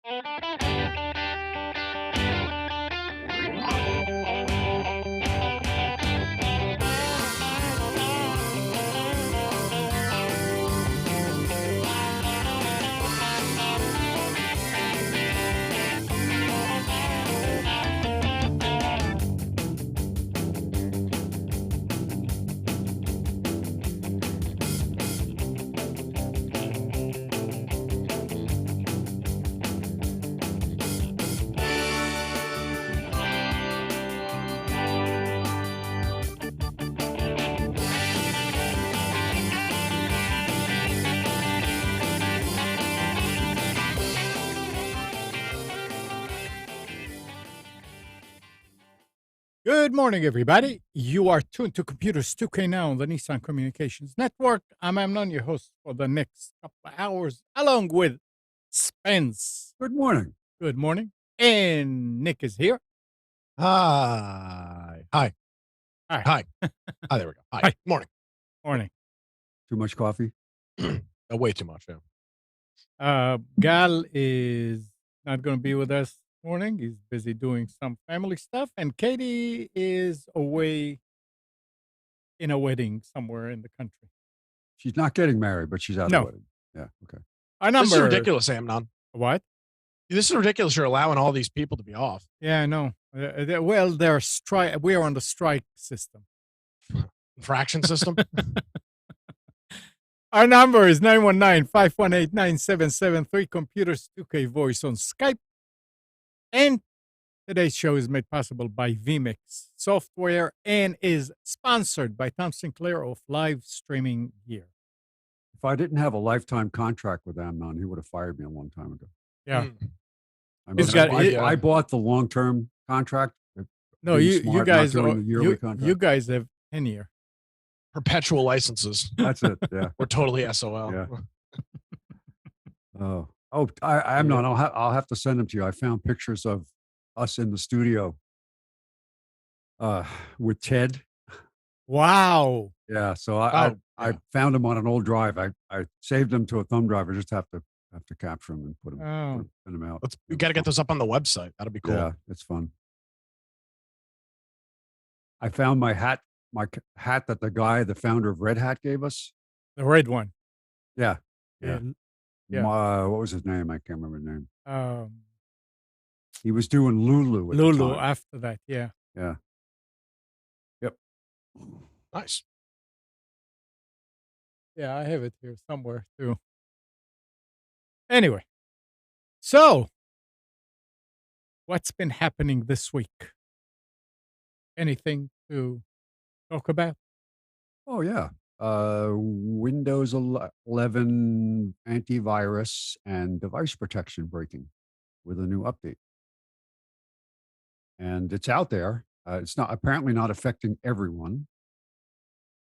Good morning, everybody. You are tuned to Computers 2K now on the Nissan Communications Network. I'm Amnon, your host for the next couple of hours, along with Spence. Good morning. Good morning. And Nick is here. Hi. Hi. Hi. Hi, there we go. Hi. Hi. Morning. Morning. Too much coffee? Way too much, yeah. Gal is not going to be with us this morning. He's busy doing some family stuff. And Katie is away in a wedding somewhere in the country. She's not getting married, but she's out of the wedding. Yeah, okay. Our number. This is ridiculous, Amnon. What? This is ridiculous. You're allowing all these people to be off. Yeah, I know. Well, they're we are on the strike system. Infraction system? Our number is 919-518-9773. Computers 2K Voice on Skype. And today's show is made possible by vMix Software and is sponsored by Tom Sinclair of Live Streaming Gear. If I didn't have a lifetime contract with Amnon, he would have fired me a long time ago. Yeah. I mean, I bought the long-term contract. No, you guys have tenure. Perpetual licenses. That's it. Yeah. We're totally SOL. Yeah. Amnon, I'll have to send them to you. I found pictures of us in the studio with Ted. Wow. Yeah. So I found them on an old drive. I saved them to a thumb drive. I just have to capture them and put them out. We got to get those up on the website. That'll be cool. Yeah, it's fun. I found my hat that the founder of Red Hat gave us. The red one. Yeah. Yeah. What was his name? I can't remember his name. He was doing Lulu. Lulu after that. Yeah. Yeah. Yep. Nice. Yeah, I have it here somewhere too. Anyway, so what's been happening this week? Anything to talk about? Oh, yeah. Windows 11 antivirus and device protection breaking with a new update. And it's out there. It's apparently not affecting everyone.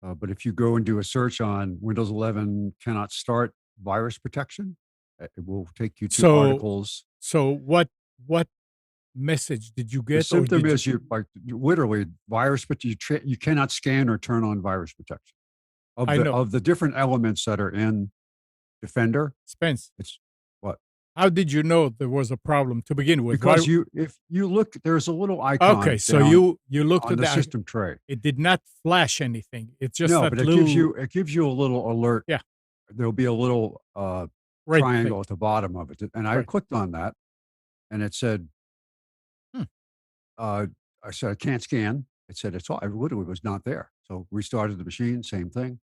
But if you go and do a search on Windows 11 cannot start virus protection, it will take you to articles. So what message did you get? The symptom is literally virus, but you cannot scan or turn on virus protection of the different elements that are in Defender. Spence, it's what? How did you know there was a problem to begin with? Because if you look, there's a little icon. Okay, so you looked at the system tray. It did not flash anything. It's just but it gives you a little alert. Yeah, there'll be a little triangle at the bottom of it, and I clicked on that, and it said, I said I can't scan. It said it literally was not there. So restarted the machine, same thing,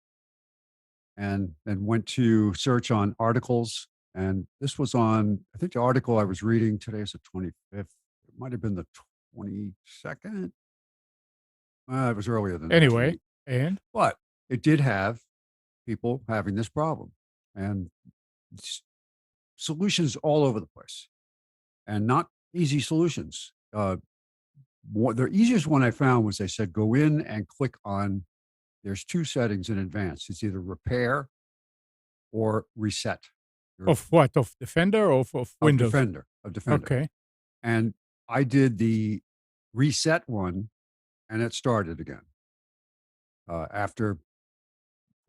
and then went to search on articles. And this was on, I think the article I was reading today is the 25th. It might have been the 22nd. It was earlier than that. Anyway, but it did have people having this problem, and solutions all over the place, and not easy solutions. The easiest one I found was they said go in and click on. There's two settings in advance. It's either repair or reset. Of what? Of Defender or of Windows? Of Defender. Okay. And I did the reset one, and it started again. After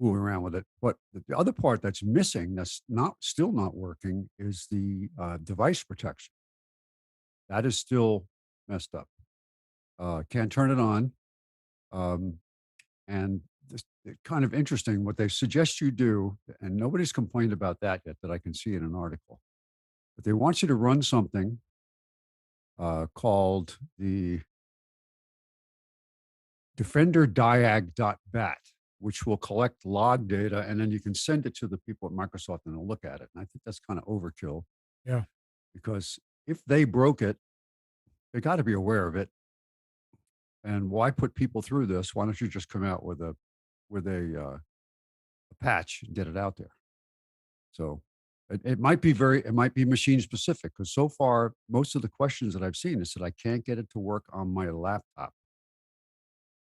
fooling around with it. But the other part that's missing, that's not still not working, is the device protection. That is still messed up. Can't turn it on. Um, and it's kind of interesting what they suggest you do, and nobody's complained about that yet that I can see in an article. But they want you to run something called the defenderdiag.bat, which will collect log data, and then you can send it to the people at Microsoft and they'll look at it. And I think that's kind of overkill Yeah. because if they broke it, they got to be aware of it. And why put people through this? Why don't you just come out with a patch and get it out there? So it might be machine specific, because so far most of the questions that I've seen is that I can't get it to work on my laptop.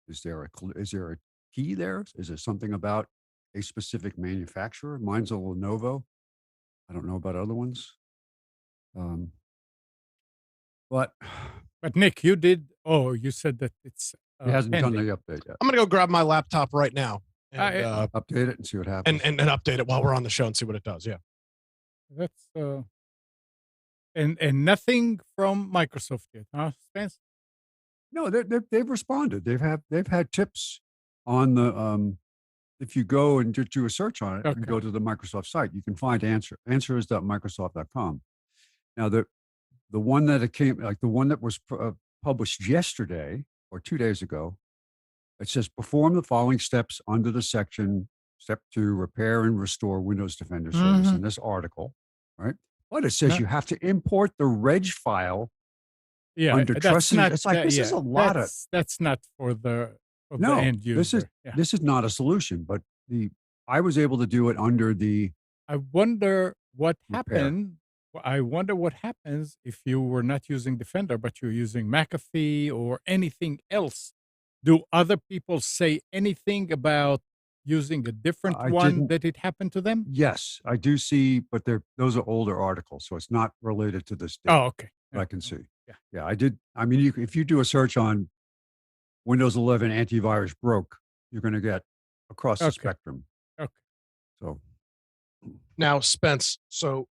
Is there a key there? Is there something about a specific manufacturer? Mine's a Lenovo. I don't know about other ones. But But Nick, you did. Oh, you said that it's it hasn't done pending. the update yet. I'm gonna go grab my laptop right now and Update it and see what happens. and update it while we're on the show and see what it does. Yeah. That's and nothing from Microsoft yet, huh, Spence? No, they've responded. They've had tips on the if you go and just do a search on it and Okay. go to the Microsoft site, you can find answers.microsoft.com. Now the one that it came, like the one that was published yesterday or 2 days ago, it says perform the following steps under the section step 2, repair and restore Windows Defender service in this article, right? But it says No. you have to import the reg file Yeah, under that's trusted. not. It's like this is a lot of That's not for the no. end user. This is not a solution, but I was able to do it under the I wonder what repair. happened. I wonder what happens if you were not using Defender, but you're using McAfee or anything else. Do other people say anything about using a different I one didn't- that it happened to them? Yes, I do see, but those are older articles, so it's not related to this date. Oh, okay. that I can see. Yeah. Yeah, I did. I mean, if you do a search on Windows 11 antivirus broke, you're going to get across the Okay. spectrum. Okay. So Now, Spence, so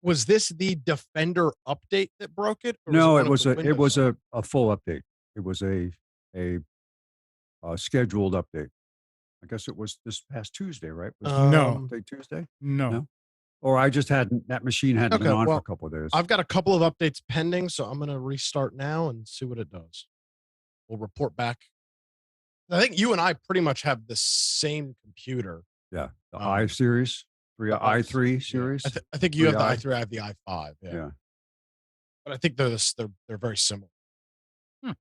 was this the Defender update that broke it? Or no, one it of was the a Windows a full update. It was a scheduled update. I guess it was this past Tuesday, right? Was No. update Tuesday? No. No? Or I just hadn't, that machine hadn't been Okay, on for well, a couple of days. I've got a couple of updates pending, so I'm going to restart now and see what it does. We'll report back. I think you and I pretty much have the same computer. Yeah, the I series, the i3 yeah. series. I think you have the 3i. i3, I have the i5. Yeah. Yeah. But I think they're very similar. Hmm.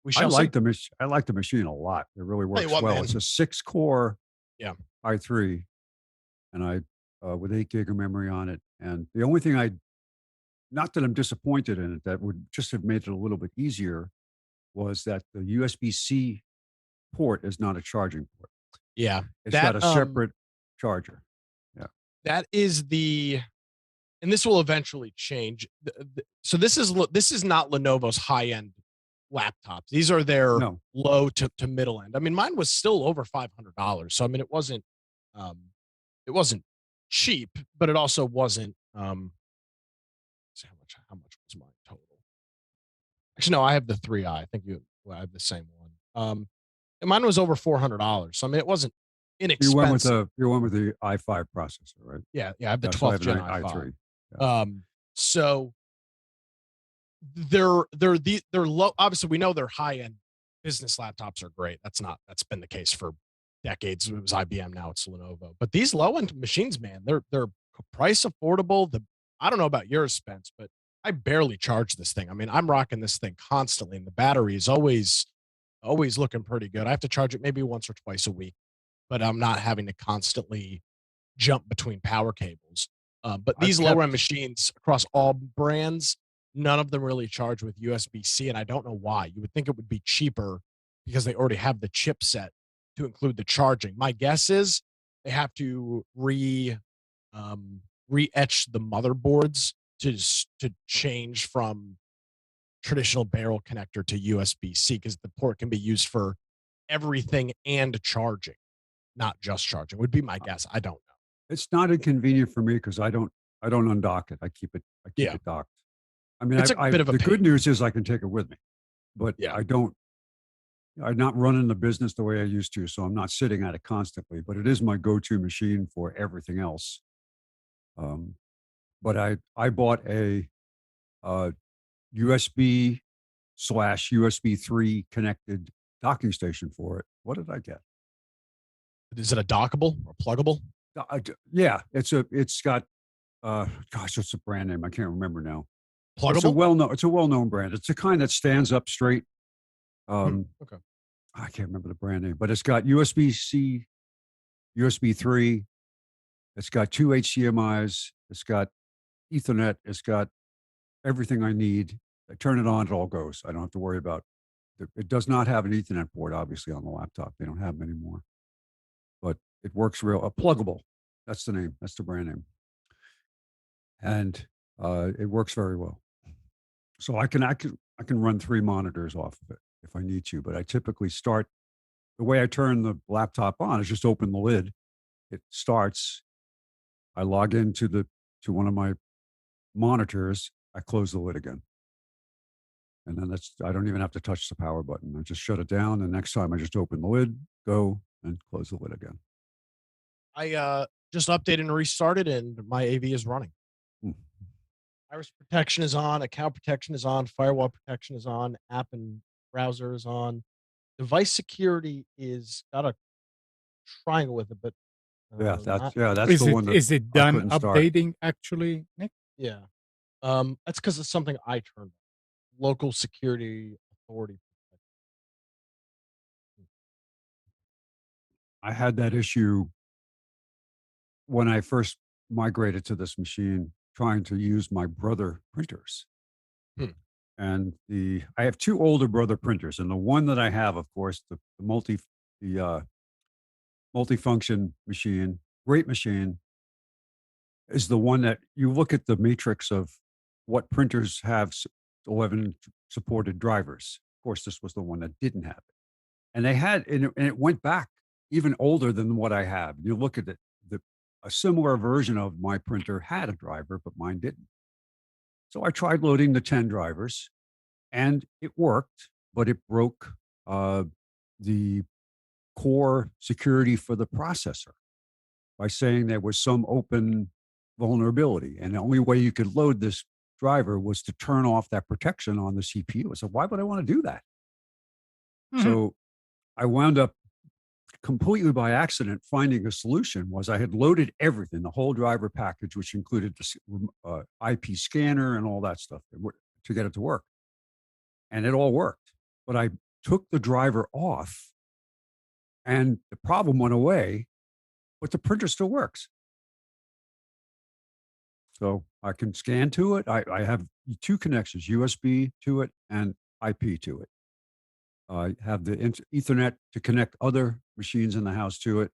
We I shall like see. I like the machine a lot. It really Tell you works what, well. man. It's a 6-core Yeah. i3, and I with 8 gig of memory on it. And the only thing not that I'm disappointed in it, that would just have made it a little bit easier, was that the USB-C port is not a charging port. Yeah. It's got a That, separate charger. that is and this will eventually change. So this is not Lenovo's high-end laptops. These are their No. low to middle end. I mean, mine was still over $500. So I mean, it wasn't cheap, but it also wasn't see how much was mine total. Actually, no, I have the 3i. I think I have the same one. And mine was over $400. So I mean, it wasn't inexpensive. You went with the i5 processor, right? Yeah, I have the Yeah, so I 12th have gen an i5. i3. So they're low. Obviously, we know their high end business laptops are great. That's been the case for decades. It was IBM, now it's Lenovo. But these low end machines, man, they're price affordable. I don't know about yours, Spence, but I barely charge this thing. I mean, I'm rocking this thing constantly, and the battery is always looking pretty good. I have to charge it maybe once or twice a week, but I'm not having to constantly jump between power cables. But these lower end machines across all brands, none of them really charge with USB-C, and I don't know why. You would think it would be cheaper because they already have the chipset to include the charging. My guess is they have to re-etch the motherboards to change from traditional barrel connector to USB-C, because the port can be used for everything and charging, not just charging, would be my guess. I don't know. It's not inconvenient for me because I don't undock it. I keep Yeah. it docked. I mean, It's a bit of a the good pain. news is I can take it with me, but Yeah. I'm not running the business the way I used to, so I'm not sitting at it constantly, but it is my go-to machine for everything else. Um, but I bought a USB slash USB 3 connected docking station for it. What did I get? Is it a dockable or pluggable? Yeah, it's got gosh, what's the brand name? I can't remember now. Pluggable? It's a well-known brand. It's the kind that stands up straight. Okay. I can't remember the brand name, but it's got USB-C, USB 3. It's got two HDMIs. It's got Ethernet. It's got everything I need. I turn it on, it all goes. I don't have to worry about it. Does not have an Ethernet port, obviously, on the laptop. They don't have them anymore, but it works pluggable. That's the name. That's the brand name. And it works very well. So I can run 3 monitors off of it if I need to, but I typically start the way I turn the laptop on is just open the lid. It starts. I log into to one of my monitors. I close the lid again. And then I don't even have to touch the power button. I just shut it down. And next time I just open the lid, go and close the lid again. I just updated and restarted, and my AV is running. Hmm. Iris protection is on, account protection is on, firewall protection is on, app and browser is on. Device security is got a triangle with it, but not That's the one that Is it I done couldn't start. updating actually, Nick? yeah. That's because it's something I turned on. Local security authority. I had that issue when I first migrated to this machine, trying to use my brother printers. Hmm. And I have 2 older brother printers, and the one that I have, of course, the multifunction machine, great machine, is the one that you look at the matrix of what printers have 11 supported drivers. Of course, this was the one that didn't have it. And it went back even older than what I have. You look at it, a similar version of my printer had a driver, but mine didn't. So I tried loading the 10 drivers and it worked, but it broke the core security for the processor by saying there was some open vulnerability. And the only way you could load this driver was to turn off that protection on the CPU. So why would I want to do that? Mhm. So I wound up completely by accident finding a solution. Was I had loaded everything, the whole driver package, which included the IP scanner and all that stuff to get it to work. And it all worked. But I took the driver off and the problem went away, but the printer still works. So I can scan to it. I have 2 connections, USB to it and IP to it. I have the Ethernet to connect other machines in the house to it,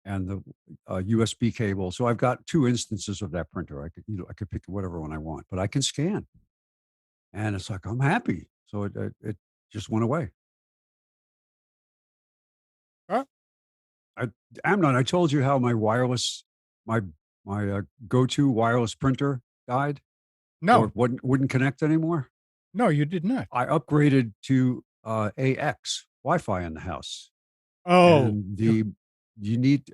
and the USB cable. So I've got 2 instances of that printer. I could pick whatever one I want, but I can scan, and it's like I'm happy. So it just went away. Huh? I Amnon, I told you how my go-to wireless printer died or No, wouldn't connect anymore. no, you did not. I upgraded to AX Wi-Fi in the house, Oh, and you need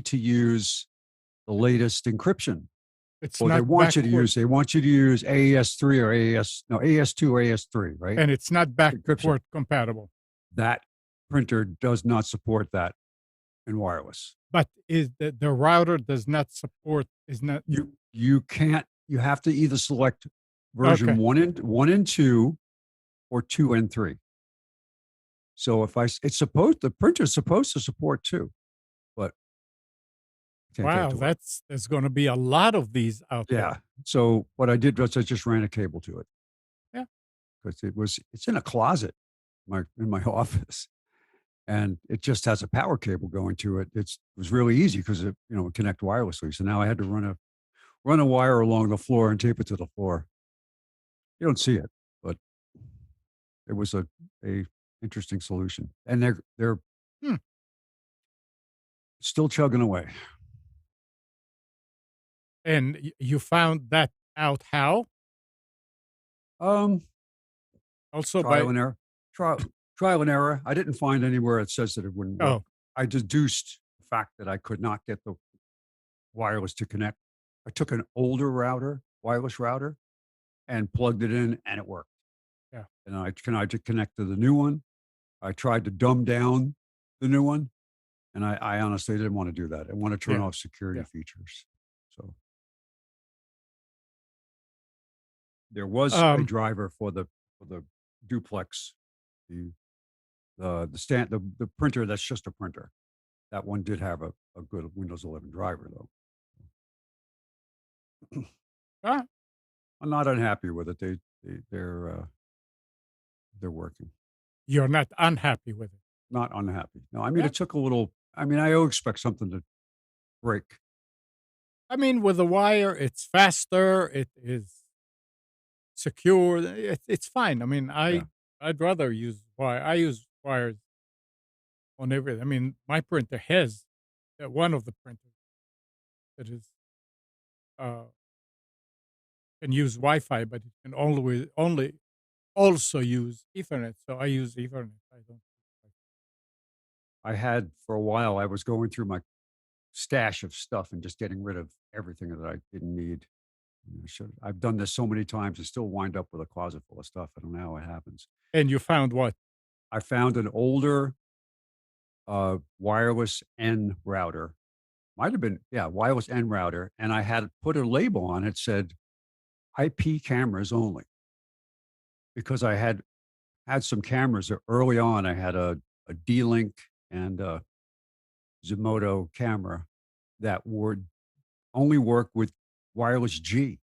to use the latest encryption. it's Well, not backward, they want you to use AES3 or AS2 or AS3, right? and it's not Encryption. backward compatible. That printer does not support that in wireless. But is the router does not support is not You can't. You have to either select version okay. 1 and 2 or 2 and 3. So the printer's supposed to support 2, but can't get it Wow, to work. there's going to be a lot of these out Yeah. there. So what I did was I just ran a cable to it Yeah. because it's in a closet in my office, and it just has a power cable going to it. It was really easy because it would connect wirelessly. So now I had to run a wire along the floor and tape it to the floor. You don't see it, but it was a Interesting solution. And they're Hmm. still chugging away. And you found that out how? Um, Also Trial by and error. Trial and error. I didn't find anywhere it says that it wouldn't work. oh, I deduced the fact that I could not get the wireless to connect. I took an older router, wireless router, and plugged it in, and it worked. yeah, And I tried to connect to the new one. I tried to dumb down the new one, and I honestly didn't want to do that. I want to turn yeah, off security yeah. features. So there was a Um, driver for the duplex, the the printer that's just a printer. That one did have a good Windows 11 driver though. ah, I'm not unhappy with it. They're working. you're not unhappy with it. Not unhappy. No, I mean Yeah. it took a little. I mean I always expect something to break. I mean, with the wire, it's faster. It is secure. It's fine. I mean, Yeah, I'd rather use wire. I use wires on everything. I mean, my printer has one of the printers that is uh, can use Wi-Fi, but it can only also use Ethernet. So I use Ethernet. I don't. I had for a while. I was going through my stash of stuff and just getting rid of everything that I didn't need. I've done this so many times and still wind up with a closet full of stuff. I don't know how it happens. And you found what? I found an older wireless N router. Might have been, yeah, wireless N router. And I had put a label on it said IP cameras only because I had some cameras early on. I had a D-Link and a Zomoto camera that would only work with wireless G.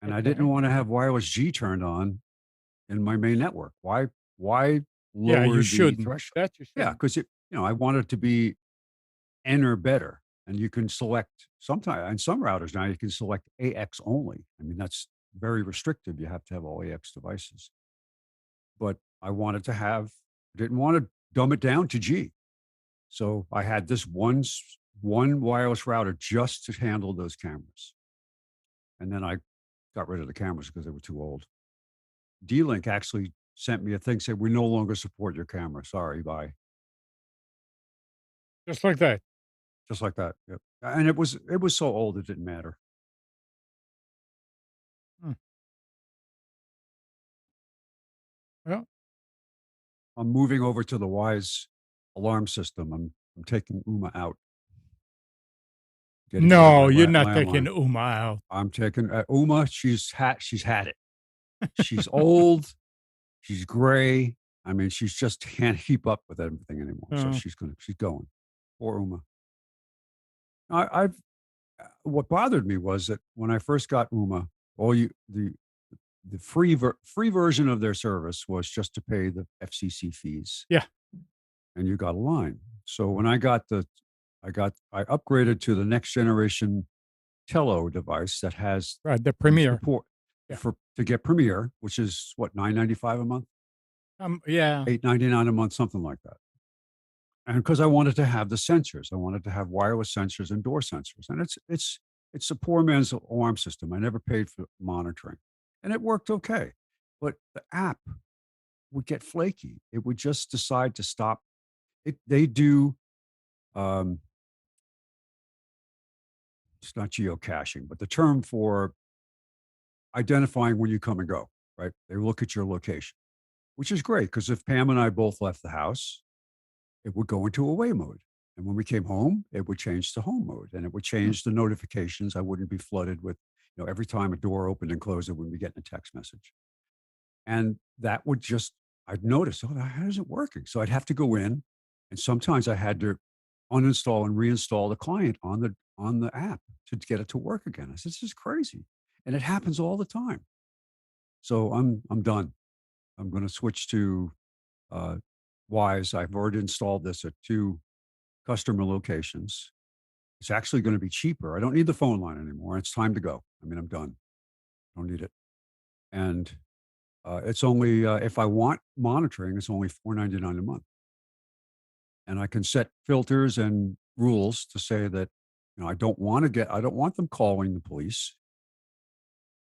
And I didn't Okay. want to have wireless G turned on in my main network. Why Yeah, you lower the shouldn't. threshold? That you Yeah, shouldn't. because I want it to be N or better. And you can select sometimes on some routers now you can select AX only. I mean, that's very restrictive. You have to have all AX devices. But I wanted to have, didn't want to dumb it down to G. So I had this one wireless router just to handle those cameras. And then I got rid of the cameras because they were too old. D-Link actually sent me a thing said, "We no longer support your camera. Sorry, bye." Just like that. Just like that. Yep. And it was so old it didn't matter. Hmm. Well, I'm moving over to the Wise alarm system. I'm taking Uma out, getting rid of my no, you're not taking landline. Uma out. I'm taking Uma. She's had it. She's old. She's gray. I mean, she's just can't keep up with everything anymore. So Uh, she's going. Poor Uma. I've what bothered me was that when I first got Uma, all you the free version of their service was just to pay the FCC fees, yeah, and you got a line. So when I upgraded to the next generation Tello device that has right. The the premiere. support Yeah. for to get Premiere, which is what, 9.95 a month, Yeah. 8.99 a month, something like that. And because I wanted to have the sensors, I wanted to have wireless sensors and door sensors, and it's a poor man's alarm system. I never paid for monitoring, and it worked okay, but the app would get flaky. It would just decide to stop. They do. Um, it's not geocaching, but the term for identifying when you come and go. Right? They look at your location, which is great because if Pam and I both left the house, it would go into away mode. And when we came home, it would change to home mode and it would Hmm. change the notifications. I wouldn't be flooded with, every time a door opened and closed, I wouldn't be getting a text message. And that would just, I'd notice, oh, how is it working? So I'd have to go in and sometimes I had to uninstall and reinstall the client on the app to get it to work again. I said, this is crazy. And it happens all the time. So I'm done. I'm going to switch to uh, Wise. I've already installed this at 2 customer locations. It's actually going to be cheaper. I don't need the phone line anymore. It's time to go. I mean, I'm done. I don't need it. And It's only if I want monitoring, it's only $4.99 a month, and I can set filters and rules to say that I don't want them calling the police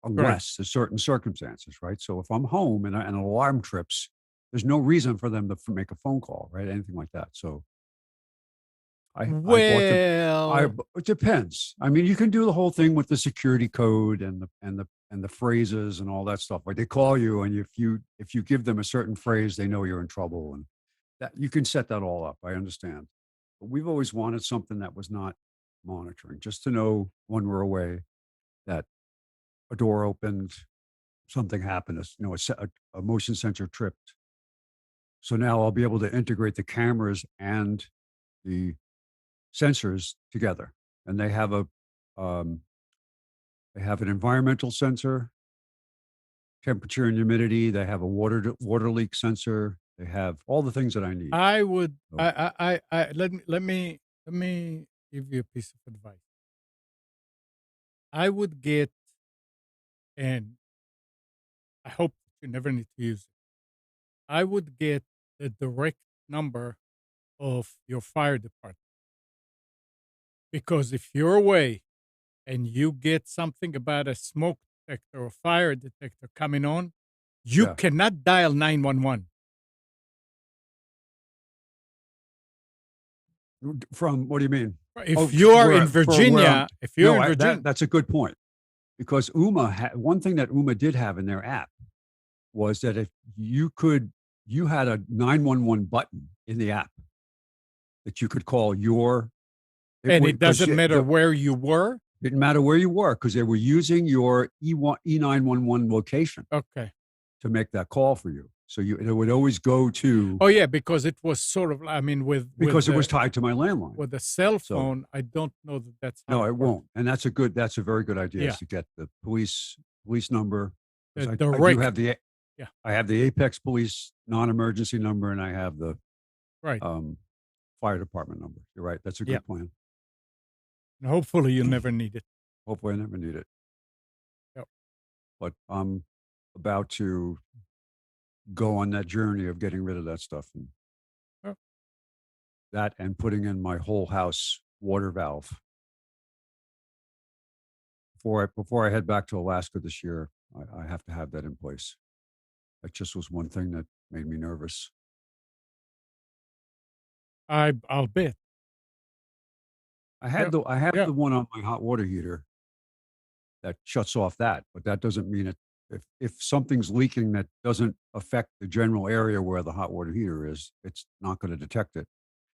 Right. unless there's certain circumstances, right? So if I'm home and an alarm trips, there's no reason for them to make a phone call, right? Anything like that. So I bought the Well, it depends. I mean, you can do the whole thing with the security code and the phrases and all that stuff. Like they call you, and if you give them a certain phrase, they know you're in trouble, and that you can set that all up. I understand, but we've always wanted something that was not monitoring, just to know when we're away that a door opened, something happened, a motion sensor tripped. So now I'll be able to integrate the cameras and the sensors together, and um, they have an environmental sensor, temperature and humidity. They have a water leak sensor. They have all the things that I need. I would So, let me give you a piece of advice. I would get, and I hope that you never need to use it. I would get the direct number of your fire department, because if you're away and you get something about a smoke detector or fire detector coming on, you yeah. cannot dial 911. From what do you mean? If Oh, you are in for where I'm. Virginia, if you're No, in Virginia, that's a good point because one thing that UMA did have in their app was that if you had a 911 button in the app that you could call your it and would it because doesn't matter where you were. didn't matter where you were because they were using your E911 location Okay. to make that call for you. So it would always go to Oh yeah, because it was sort of. I mean, because it was tied to my landline. with a cell So phone, I don't know that that's how no, it it works. won't. And that's a very good idea Yeah, is to get the police number the because I do direct. have the Yeah, I have the Apex Police non-emergency number and I have the right. um, fire department number. You're right. That's a Yeah, good plan. and hopefully you'll never need it. Hopefully, I never need it. Yep. But I'm about to go on that journey of getting rid of that stuff and Well, that and putting in my whole house water valve before I head back to Alaska this year. I have to have that in place. That just was one thing that made me nervous. I'll bet. Yeah, I have yeah. the one on my hot water heater that shuts off that, but that doesn't mean it. If something's leaking that doesn't affect the general area where the hot water heater is, it's not going to detect it,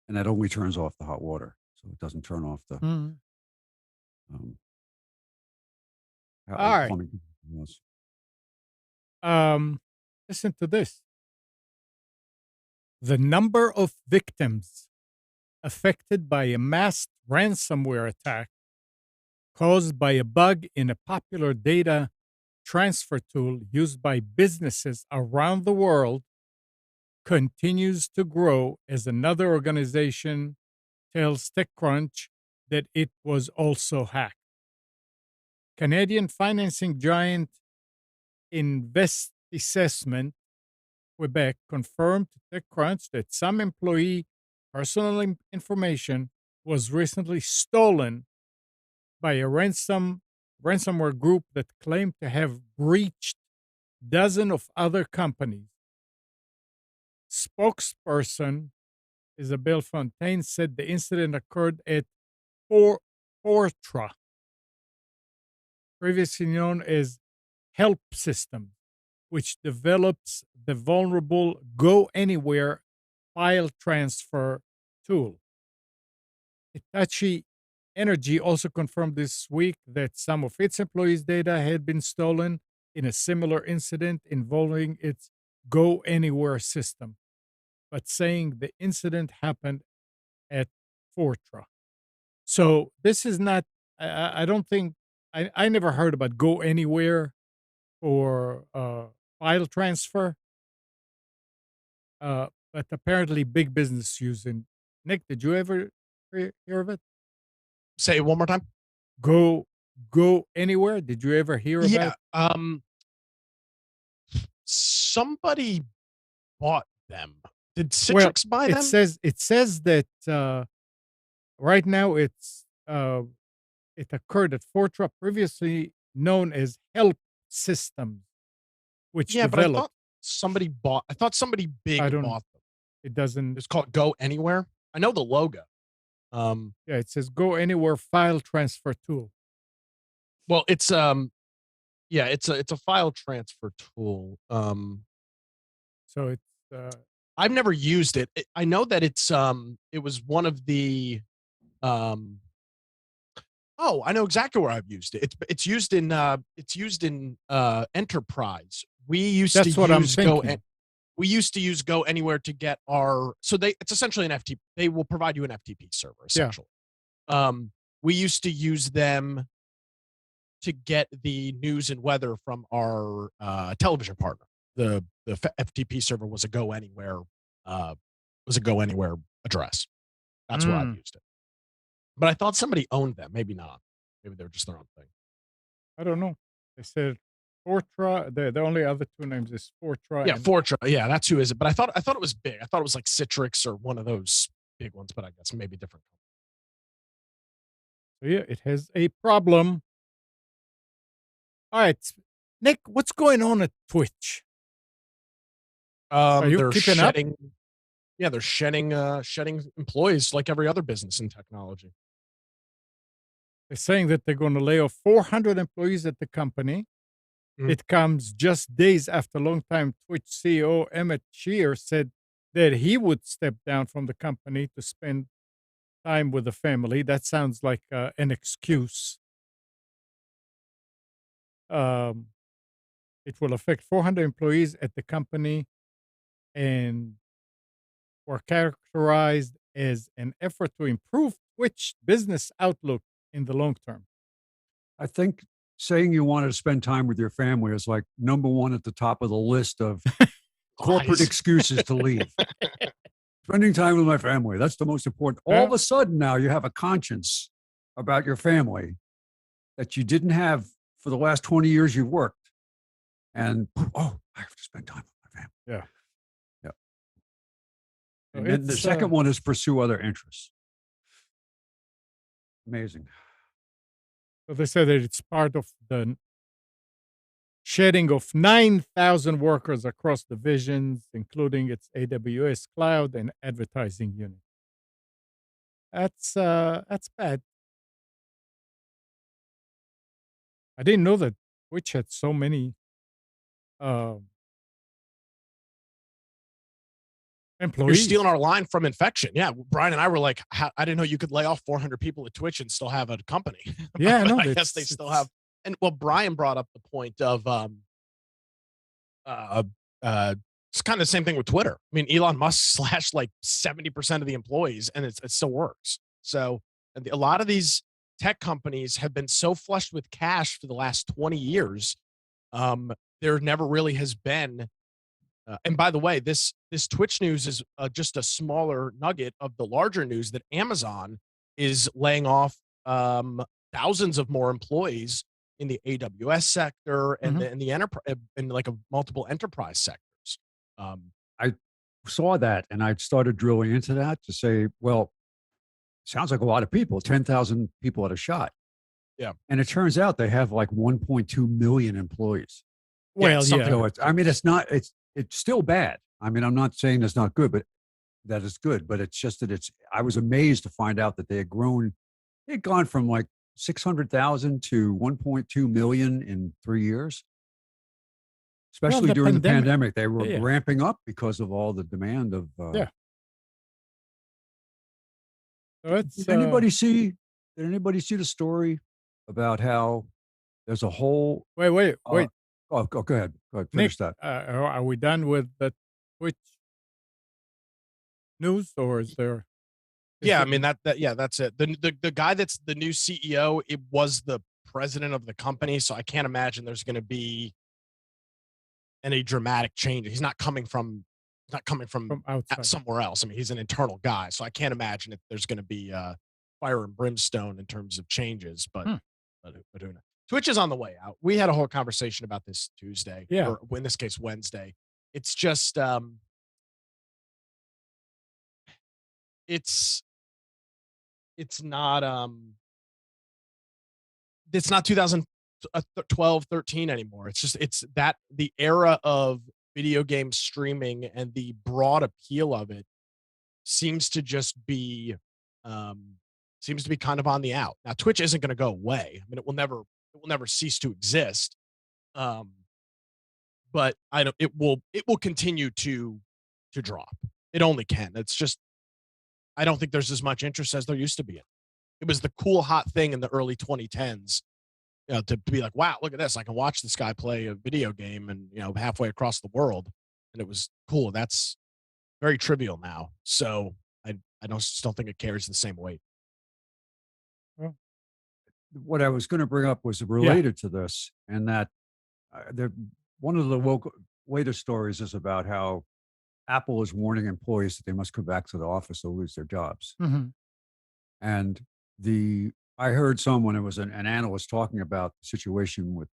and that only turns off the hot water, so it doesn't turn off the Mhm. um, All right. plumbing. Yes. Um, Listen to this. The number of victims affected by a masked ransomware attack caused by a bug in a popular data transfer tool used by businesses around the world continues to grow as another organization tells TechCrunch that it was also hacked. Canadian financing giant Investissement Quebec confirmed to TechCrunch that some employee personal information was recently stolen by a ransomware group that claimed to have breached dozens of other companies. Spokesperson Isabelle Fontaine said the incident occurred at Fortra, previously known as Help System, which develops the vulnerable GoAnywhere file transfer tool. Hitachi Energy also confirmed this week that some of its employees' data had been stolen in a similar incident involving its GoAnywhere system, but saying the incident happened at Fortra. So this is not. I don't think. I never heard about GoAnywhere or file transfer, but apparently big business using. Nick, did you ever hear of it? Say it one more time. Go Go Anywhere. Did you ever hear about? Yeah. somebody bought them. Did Well, Citrix buy it them? says that right now it occurred at Fortra, previously known as Help Systems, which Yeah, but I developed. thought somebody I big don't. bought them. It doesn't. It's called GoAnywhere. I know the logo. Um, Yeah, it says GoAnywhere file transfer tool. well, yeah, it's a file transfer tool. So it's I've never used it. I know that it was one of the um oh, I know exactly where I've used it. It's used in enterprise. that's what I'm thinking. We used to use Go Anywhere to get our it's essentially an FTP. They will provide you an FTP server Yeah. essentially. We used to use them to get the news and weather from our television partner. The FTP server was a Go Anywhere address. That's where I've Mm, used it. But I thought somebody owned them. Maybe not. Maybe they're just their own thing. I don't know. They said Fortra. The only other two names is Fortra Yeah, and Fortra. Yeah, that's who is it. But I thought it was big. I thought it was like Citrix or one of those big ones. But I guess maybe different. so yeah, it has a problem. All right, Nick, what's going on at Twitch? Are you They're keeping up? shedding. Yeah, they're shedding employees like every other business in technology. They're saying that they're going to lay off 400 employees at the company. Mhm. It comes just days after longtime Twitch CEO Emmett Shear said that he would step down from the company to spend time with the family. That sounds like an excuse. Um, it will affect 400 employees at the company and were characterized as an effort to improve Twitch business outlook in the long term. I think saying you wanted to spend time with your family is like number one at the top of the list of corporate Lies. excuses to leave. Spending time with my family. That's the most important. All of a sudden now you have a conscience about your family that you didn't have for the last 20 years you've worked. And oh, I have to spend time with my family. Yeah. Yeah. So And then the it's second one is pursue other interests. Amazing. so they said that it's part of the shedding of 9,000 workers across divisions, including its AWS cloud and advertising unit. That's bad. I didn't know that Twitch had so many um, You're employees. stealing our line from infection. Yeah, Brian and I were like, I didn't know you could lay off 400 people at Twitch and still have a company. Yeah, no, I guess they still have. And well, Brian brought up the point of uh, it's kind of the same thing with Twitter. I mean, Elon Musk slashed like 70% of the employees, and it still works. So a lot of these tech companies have been so flushed with cash for the last 20 years. There never really has been. And by the way, this Twitch news is just a smaller nugget of the larger news that Amazon is laying off thousands of more employees in the AWS sector and Mhm. the enterprise in like a multiple enterprise sectors. I saw that and I started drilling into that to say, well, sounds like a lot of people, 10,000 people at a shot. Yeah. And it turns out they have like 1.2 million employees. Well, something yeah. So it's, I mean, it's still bad. I mean, I'm not saying it's not good, but that is good, but it's just that I was amazed to find out that they had gone from like 600,000 to 1.2 million in 3 years. Especially the during the pandemic- pandemic, they were yeah. ramping up because of all the demand of, Yeah. So it's did anybody see the story about how there's a whole, wait. oh, go ahead. Go ahead. Nick, Finish that. are we done with the Twitch news, or is there? Yeah, I mean that's it. The guy that's the new CEO, it was the president of the company, so I can't imagine there's going to be any dramatic change. He's not coming from From outside. somewhere else. I mean, he's an internal guy, so I can't imagine if there's going to be fire and brimstone in terms of changes. But who knows? Twitch is on the way out. We had a whole conversation about this Tuesday, Yeah. or in this case, Wednesday. It's just, it's it's not it's not 2012, 13 anymore. It's just it's that the era of video game streaming and the broad appeal of it seems to just be um seems to be kind of on the out. Now Twitch isn't going to go away. I mean it will never cease to exist. Um but I don't it will continue to drop. It only can. It's just I don't think there's as much interest as there used to be. It was the cool hot thing in the early 2010s, to be like, wow, look at this. I can watch this guy play a video game and, halfway across the world. And it was cool. That's very trivial now. So I don't think it carries the same weight. Well, What I was going to bring up was yeah. related to this, and that there, one of the latest stories is about how Apple is warning employees that they must come back to the office or lose their jobs. Hmm. And I heard someone, it was an analyst talking about the situation with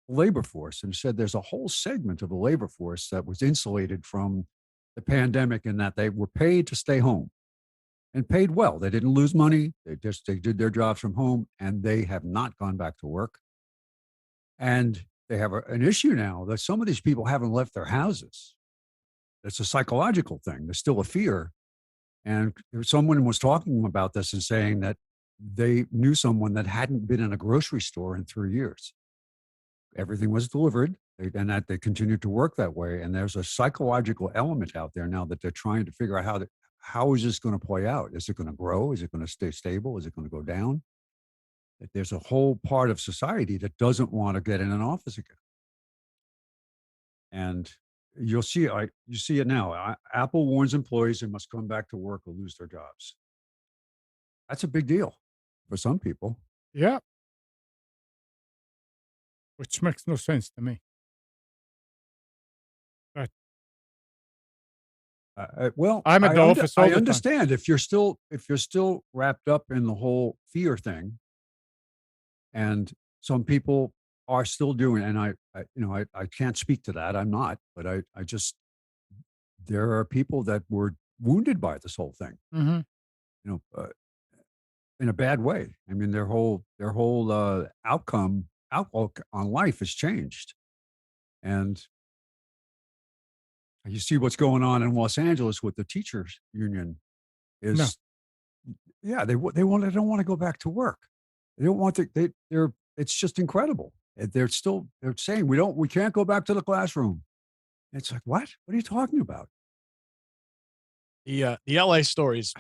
labor force, and said there's a whole segment of the labor force that was insulated from the pandemic in that they were paid to stay home and paid well. They didn't lose money. They did their jobs from home, and they have not gone back to work. And they have an issue now that some of these people haven't left their houses. It's a psychological thing. There's still a fear. And someone was talking about this and saying that they knew someone that hadn't been in a grocery store in 3 years. Everything was delivered, and that they continued to work that way. And there's a psychological element out there now that they're trying to figure out how is this going to play out? Is it going to grow? Is it going to stay stable? Is it going to go down? That there's a whole part of society that doesn't want to get in an office again. And you see it now. Apple warns employees they must come back to work or lose their jobs. That's a big deal for some people. Yeah. Which makes no sense to me. But Well, I'm at the office all I the time. understand if you're still wrapped up in the whole fear thing, and some people are still doing, and I can't speak to that. I'm not, but I just there are people that were wounded by this whole thing. Hmm. You know, in a bad way. I mean, their whole outlook on life has changed, and you see what's going on in Los Angeles with the teachers union. No. Is Yeah, they don't want to go back to work. They don't want to. They're It's just incredible. They're saying we can't go back to the classroom. It's like what? What are you talking about? The LA story is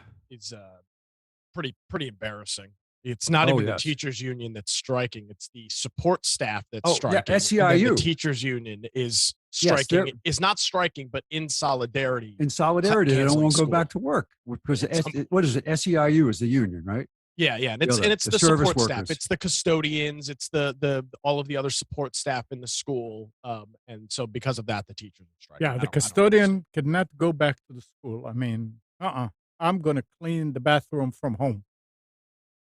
pretty embarrassing. It's not Oh even the yes. teachers union that's striking, it's the support staff that's Oh yeah. striking, and then the SEIU. teachers union is Yes, they're is not striking, but in solidarity, in solidarity. They don't canceling want to go back school. to work because Yeah, what is it? SEIU is the union, right? yeah, yeah, and The other, it's the the service support staff, workers. it's the custodians, it's the all of the other support staff in the school, and so because of that, the teachers are striking. Yeah, the I don't understand. custodian cannot go back to the school. I mean, I'm gonna clean the bathroom from home.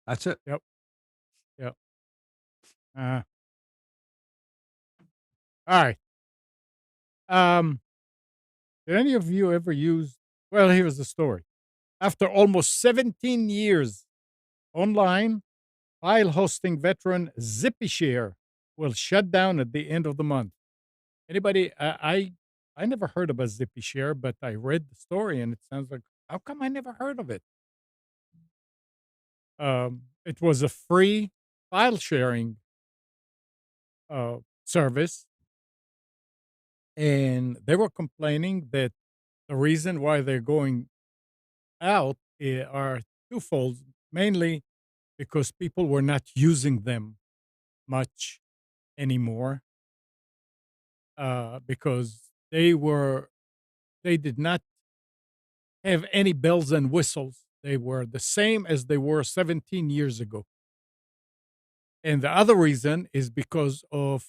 That's it. Yep, yep. Uh, all right. Um, did any of you ever use? Well, here's the story. After almost 17 years online, file hosting veteran Zippy will shut down at the end of the month. Anybody? I never heard of a Zippy but I read the story and it sounds like how come I never heard of it? It was a free file sharing service, and they were complaining that the reason why they're going out are twofold. Mainly because people were not using them much anymore, because they did not have any bells and whistles. They were the same as they were 17 years ago. And the other reason is because of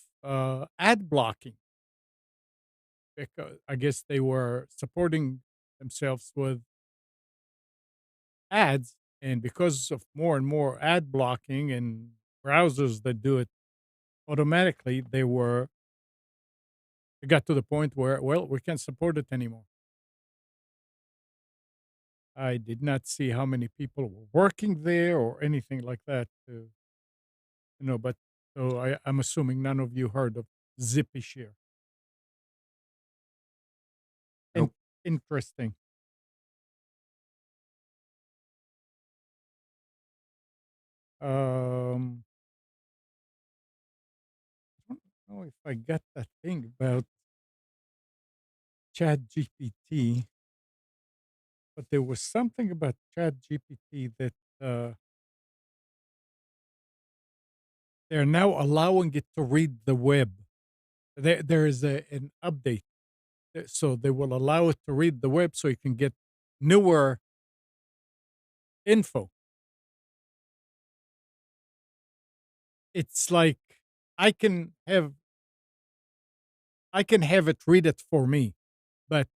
ad blocking. Because I guess they were supporting themselves with ads, and because of more and more ad blocking and browsers that do it automatically, it got to the point where, well, we can't support it anymore. I did not see how many people were working there or anything like that. But so I'm assuming none of you heard of Zippy Share. In- Nope. Interesting. Um, I don't know if I got that thing about Chat GPT, but there was something about Chat GPT that they're now allowing it to read the web. There is an update, so they will allow it to read the web, so you can get newer info. It's like I can have I can have it read it for me, but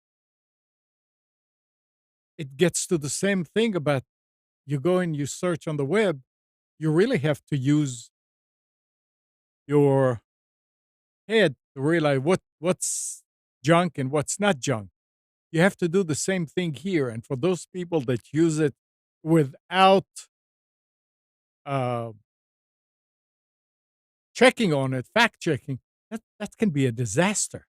it gets to the same thing about you go and you search on the web, you really have to use your head to realize what's junk and what's not junk. You have to do the same thing here. And for those people that use it without uh, checking on it, fact checking, that can be a disaster.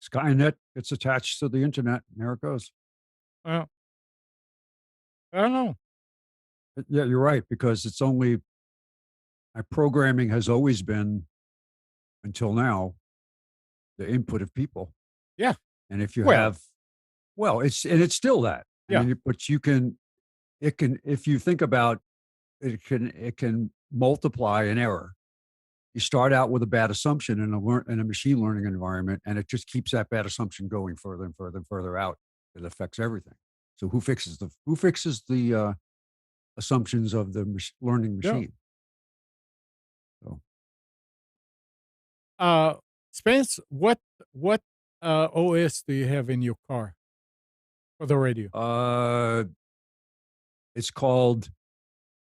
Skynet gets attached to the internet. And there it goes. Well, I don't know. Yeah, you're right, because it's only my programming has always been until now the input of people. Yeah. And if you Well, have, well, it's still that. I yeah. mean, but it can, if you think about it can multiply an error. You start out with a bad assumption in a machine learning environment, and it just keeps that bad assumption going further and further and further out. It affects everything. So who fixes the assumptions of the learning Yeah. machine? So Uh, Spence, what OS do you have in your car for the radio? uh, it's called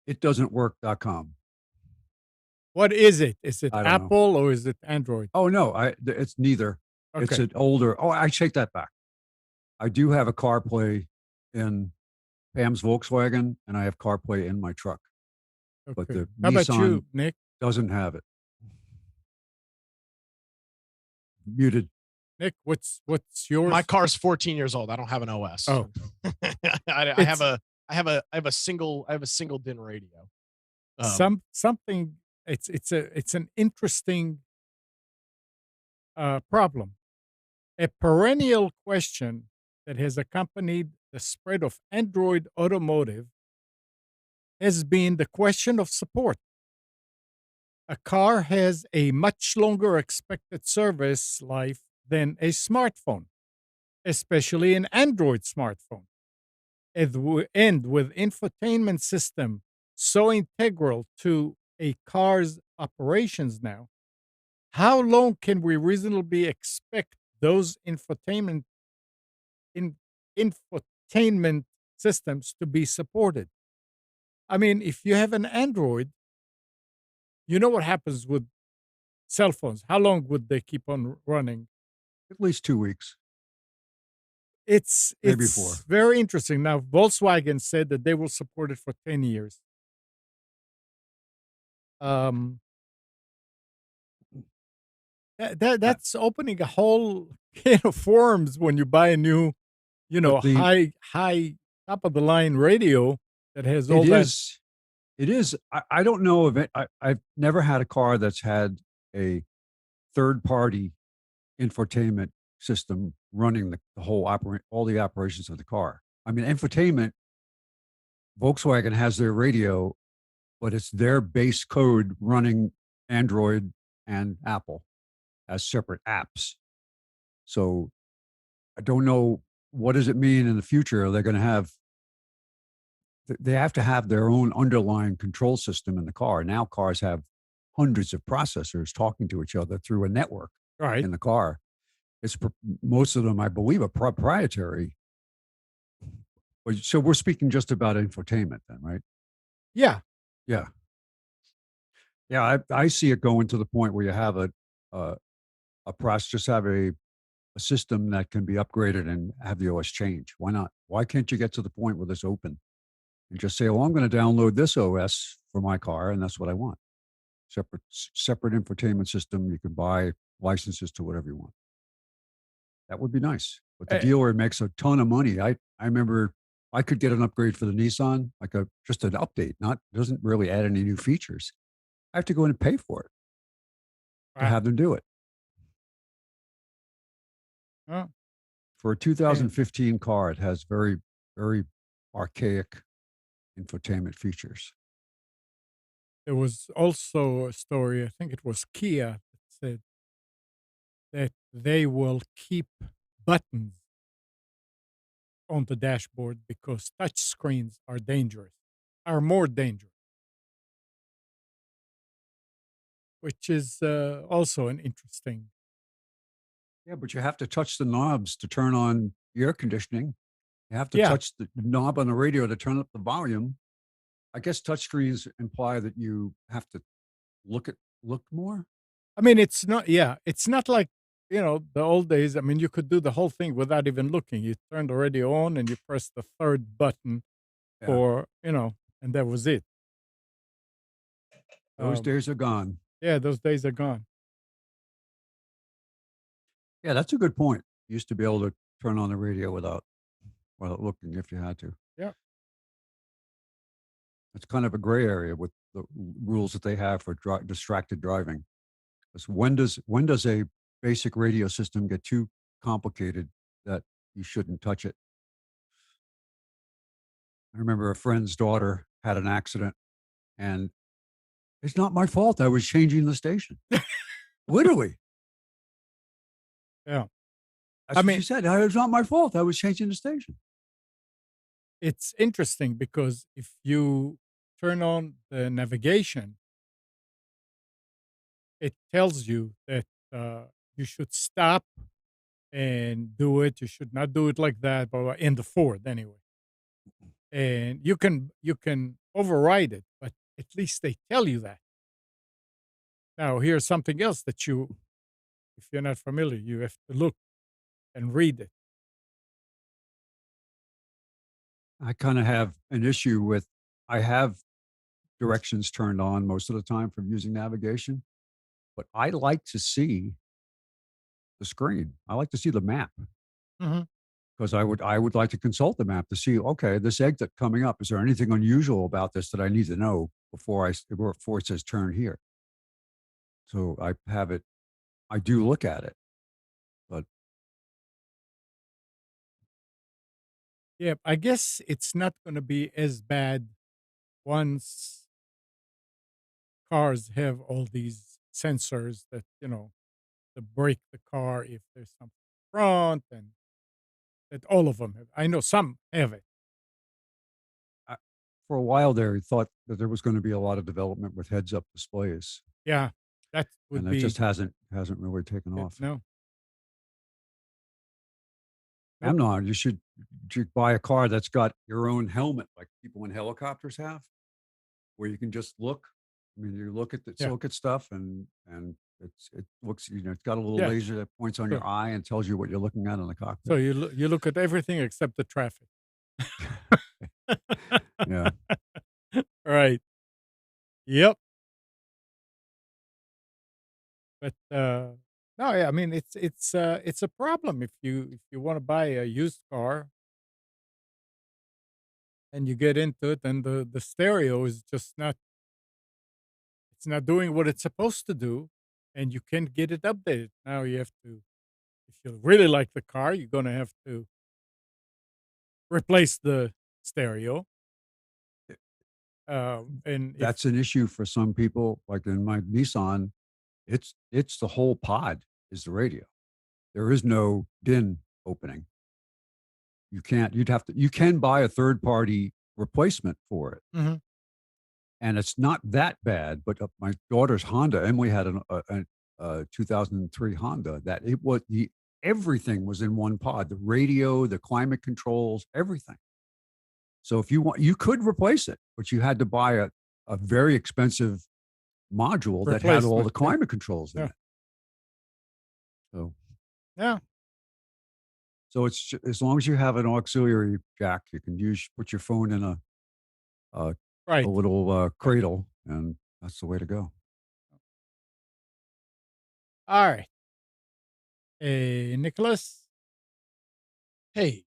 itdoesn'twork.com. What is it? Is it I don't know. Apple or is it Android? Oh no, it's neither. It's Okay. an older. Oh, I take that back. I do have a CarPlay in Pam's Volkswagen, and I have CarPlay in my truck, but Okay. the How about Nissan you, Nick? doesn't have it. Muted. Nick, what's My yours? car's 14 years old. I don't have an OS. Oh, I have it's a single DIN radio. something. It's an interesting problem. A perennial question that has accompanied the spread of Android automotive has been the question of support. A car has a much longer expected service life than a smartphone, especially an Android smartphone. And with infotainment system so integral to a car's operations now, how long can we reasonably expect those in, infotainment systems to be supported? I mean, if you have an Android, you know what happens with cell phones. How long would they keep on running? At least 2 weeks, It's maybe 4. it's very interesting. Now, Volkswagen said that they will support it for 10 years. Um, Uh, that's opening a whole can of worms when you buy a new, but high top of the line radio that has it all that. is it is. I don't know of it. I've never had a car that's had a third party infotainment system running the whole all the operations of the car. I mean, infotainment. Volkswagen has their radio, but it's their base code running Android and Apple as separate apps. So I don't know, what does it mean in the future. They're going to have they have to have their own underlying control system in the car. Now cars have hundreds of processors talking to each other through a network Right. in the car. It's most of them, I believe, are proprietary. So we're speaking just about infotainment then, right? Yeah. Yeah. Yeah. I see it going to the point where you have a, a process, just have a system that can be upgraded and have the OS change. Why not? Why can't you get to the point where this open and just say, well, I'm going to download this OS for my car and that's what I want. Separate infotainment system. You can buy licenses to whatever you want. That would be nice. But the Eh, dealer makes a ton of money. I remember I could get an upgrade for the Nissan, like a just an update, not doesn't really add any new features. I have to go in and pay for it to wow. have them do it. Oh, For a and 2015 car, it has very, very archaic infotainment features. there was also a story, I think it was Kia, that said that they will keep buttons on the dashboard because touch screens are dangerous, are more dangerous, which is also an interesting. Yeah, but you have to touch the knobs to turn on the air conditioning. You have to Yeah. touch the knob on the radio to turn up the volume. I guess touchscreens imply that you have to look more. I mean, it's not, yeah, it's not like, the old days. I mean, you could do the whole thing without even looking. You turn the radio on and you press the third button Yeah, for, and that was it. those Um, days are gone. yeah, those days are gone. Yeah, that's a good point. You used to be able to turn on the radio without looking if you had to. Yeah. It's kind of a gray area with the rules that they have for distracted driving. 'Cause when does a basic radio system get too complicated that you shouldn't touch it? I remember a friend's daughter had an accident, and it's not my fault. I was changing the station. Literally, Yeah. I that's what she mean, said. It's not my fault. I was changing the station. it's interesting because if you turn on the navigation, it tells you that you should stop and do it. You should not do it like that, but in the Ford anyway. And you can override it, but at least they tell you that. Now, here's something else that if you're not familiar, you have to look and read it. I kind of have an issue with. I have directions turned on most of the time from using navigation, but I like to see the screen. I like to see the map Mhm. because I would like to consult the map to see, okay, this exit coming up, is there anything unusual about this that I need to know before it says turn here? So I do look at it, but Yeah, I guess it's not going to be as bad once cars have all these sensors that to brake the car if there's something front, and that all of them have. I know some have it. I, for a while there, I thought that there was going to be a lot of development with heads up displays, Yeah, that would and it just be. hasn't really taken Yeah, off. no, nope. Amnon, you should buy a car that's got your own helmet, like people in helicopters have, where you can just look. I mean, you Yeah, look at stuff, and it looks, it's got a little yeah, laser that points on sure. your eye and tells you what you're looking at in the So cockpit. you look at everything except the traffic. Yeah, Right. Yep. But no, yeah, I mean it's a problem if you want to buy a used car and you get into it and the stereo is just not, it's not doing what it's supposed to do, and you can't get it updated. Now you have to, if you really like the car, you're gonna have to replace the stereo. And if that's an issue for some people. Like in my Nissan, it's the whole pod is the radio. There is no DIN opening. You can't. You can buy a third party replacement for it, Mhm. and it's not that bad. But my daughter's Honda, Emily had a 2003 Honda that it was the everything was in one pod: the radio, the climate controls, everything. So if you want, you could replace it. but you had to buy a very expensive module that had all the Replacement. Yeah. climate controls in Yeah. it. So, Yeah. so as long as you have an auxiliary jack, you can put your phone in a Right. little Right. cradle, and that's the way to go. All right. Nicholas, Hey,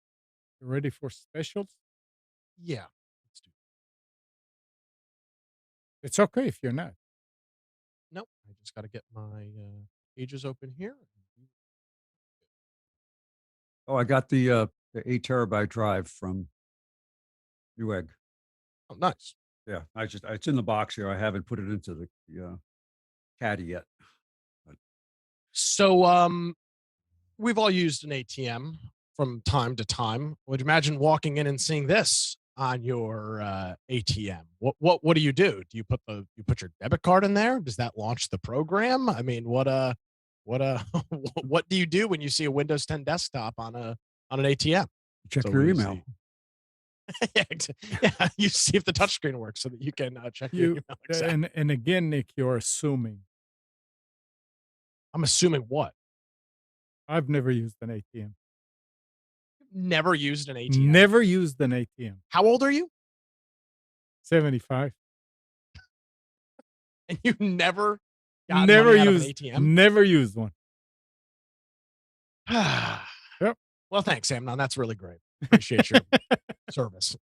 you ready for specials? yeah, let's do. It's okay if you're not. Nope, I just got to get my pages open here. Oh, I got the 8 terabyte drive from Newegg. Oh, nice. Yeah, it's in the box here. I haven't put it into the caddy yet. But So, we've all used an ATM from time to time. Would you imagine walking in and seeing this on your ATM? What do? Do you put your debit card in there? Does that launch the program? I mean, what what do you do when you see a Windows 10 desktop on an ATM? check So your easy. email. Yeah, yeah, you see if the touchscreen works so that you can check your You email. Exactly. and again, Nick, you're assuming. I'm assuming what? I've never used an ATM. Never used an ATM. Never used an ATM. How old are you? 75. And you never got money out of an ATM? Never used one. Yep. Well, thanks, Amnon. That's really great. Appreciate your service.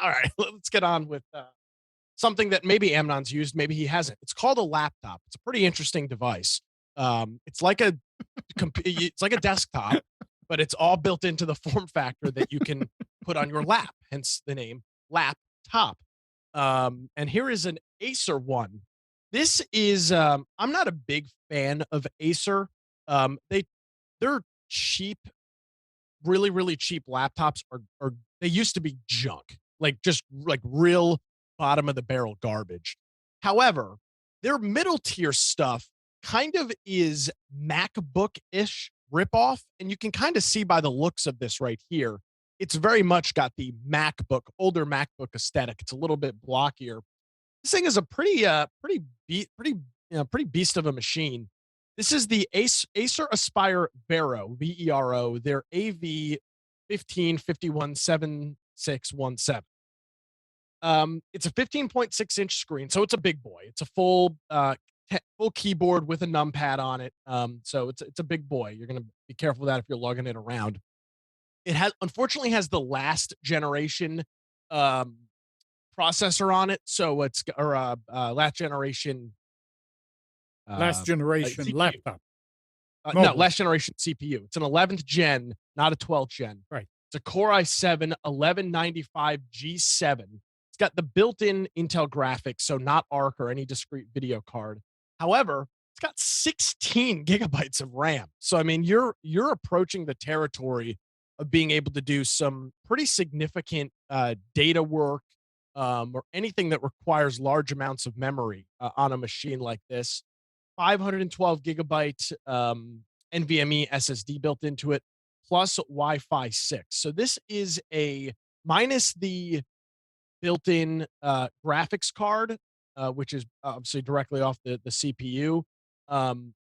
All right, let's get on with something that maybe Amnon's used, maybe he hasn't. It's called a laptop. It's a pretty interesting device. It's like it's like a desktop, but it's all built into the form factor that you can put on your lap. Hence the name laptop. And here is an Acer one. This is I'm not a big fan of Acer. They're cheap, really cheap laptops are they used to be junk, like just like real bottom of the barrel garbage. However, their middle tier stuff kind of is MacBook-ish ripoff, and you can kind of see by the looks of this right here. It's very much got the older MacBook aesthetic. It's a little bit blockier. This thing is a pretty beast of a machine. This is the Acer Aspire Vero, Vero, their AV15517617. It's a 15.6-inch screen, so it's a big boy. It's a full keyboard with a numpad on it. So it's a big boy. You're gonna be careful with that if you're lugging it around. It unfortunately has the last generation processor on it, so it's or last generation Last generation CPU. laptop. No, last generation CPU. It's an 11th gen, not a 12th gen. Right. It's a Core i7 1195 G7. It's got the built-in Intel graphics, so not ARC or any discrete video card. However, it's got 16 gigabytes of RAM. So I mean, you're approaching the territory of being able to do some pretty significant data work or anything that requires large amounts of memory on a machine like this. 512 gigabyte NVMe SSD built into it, plus Wi-Fi 6. So this is a minus the built-in graphics card, which is obviously directly off the CPU.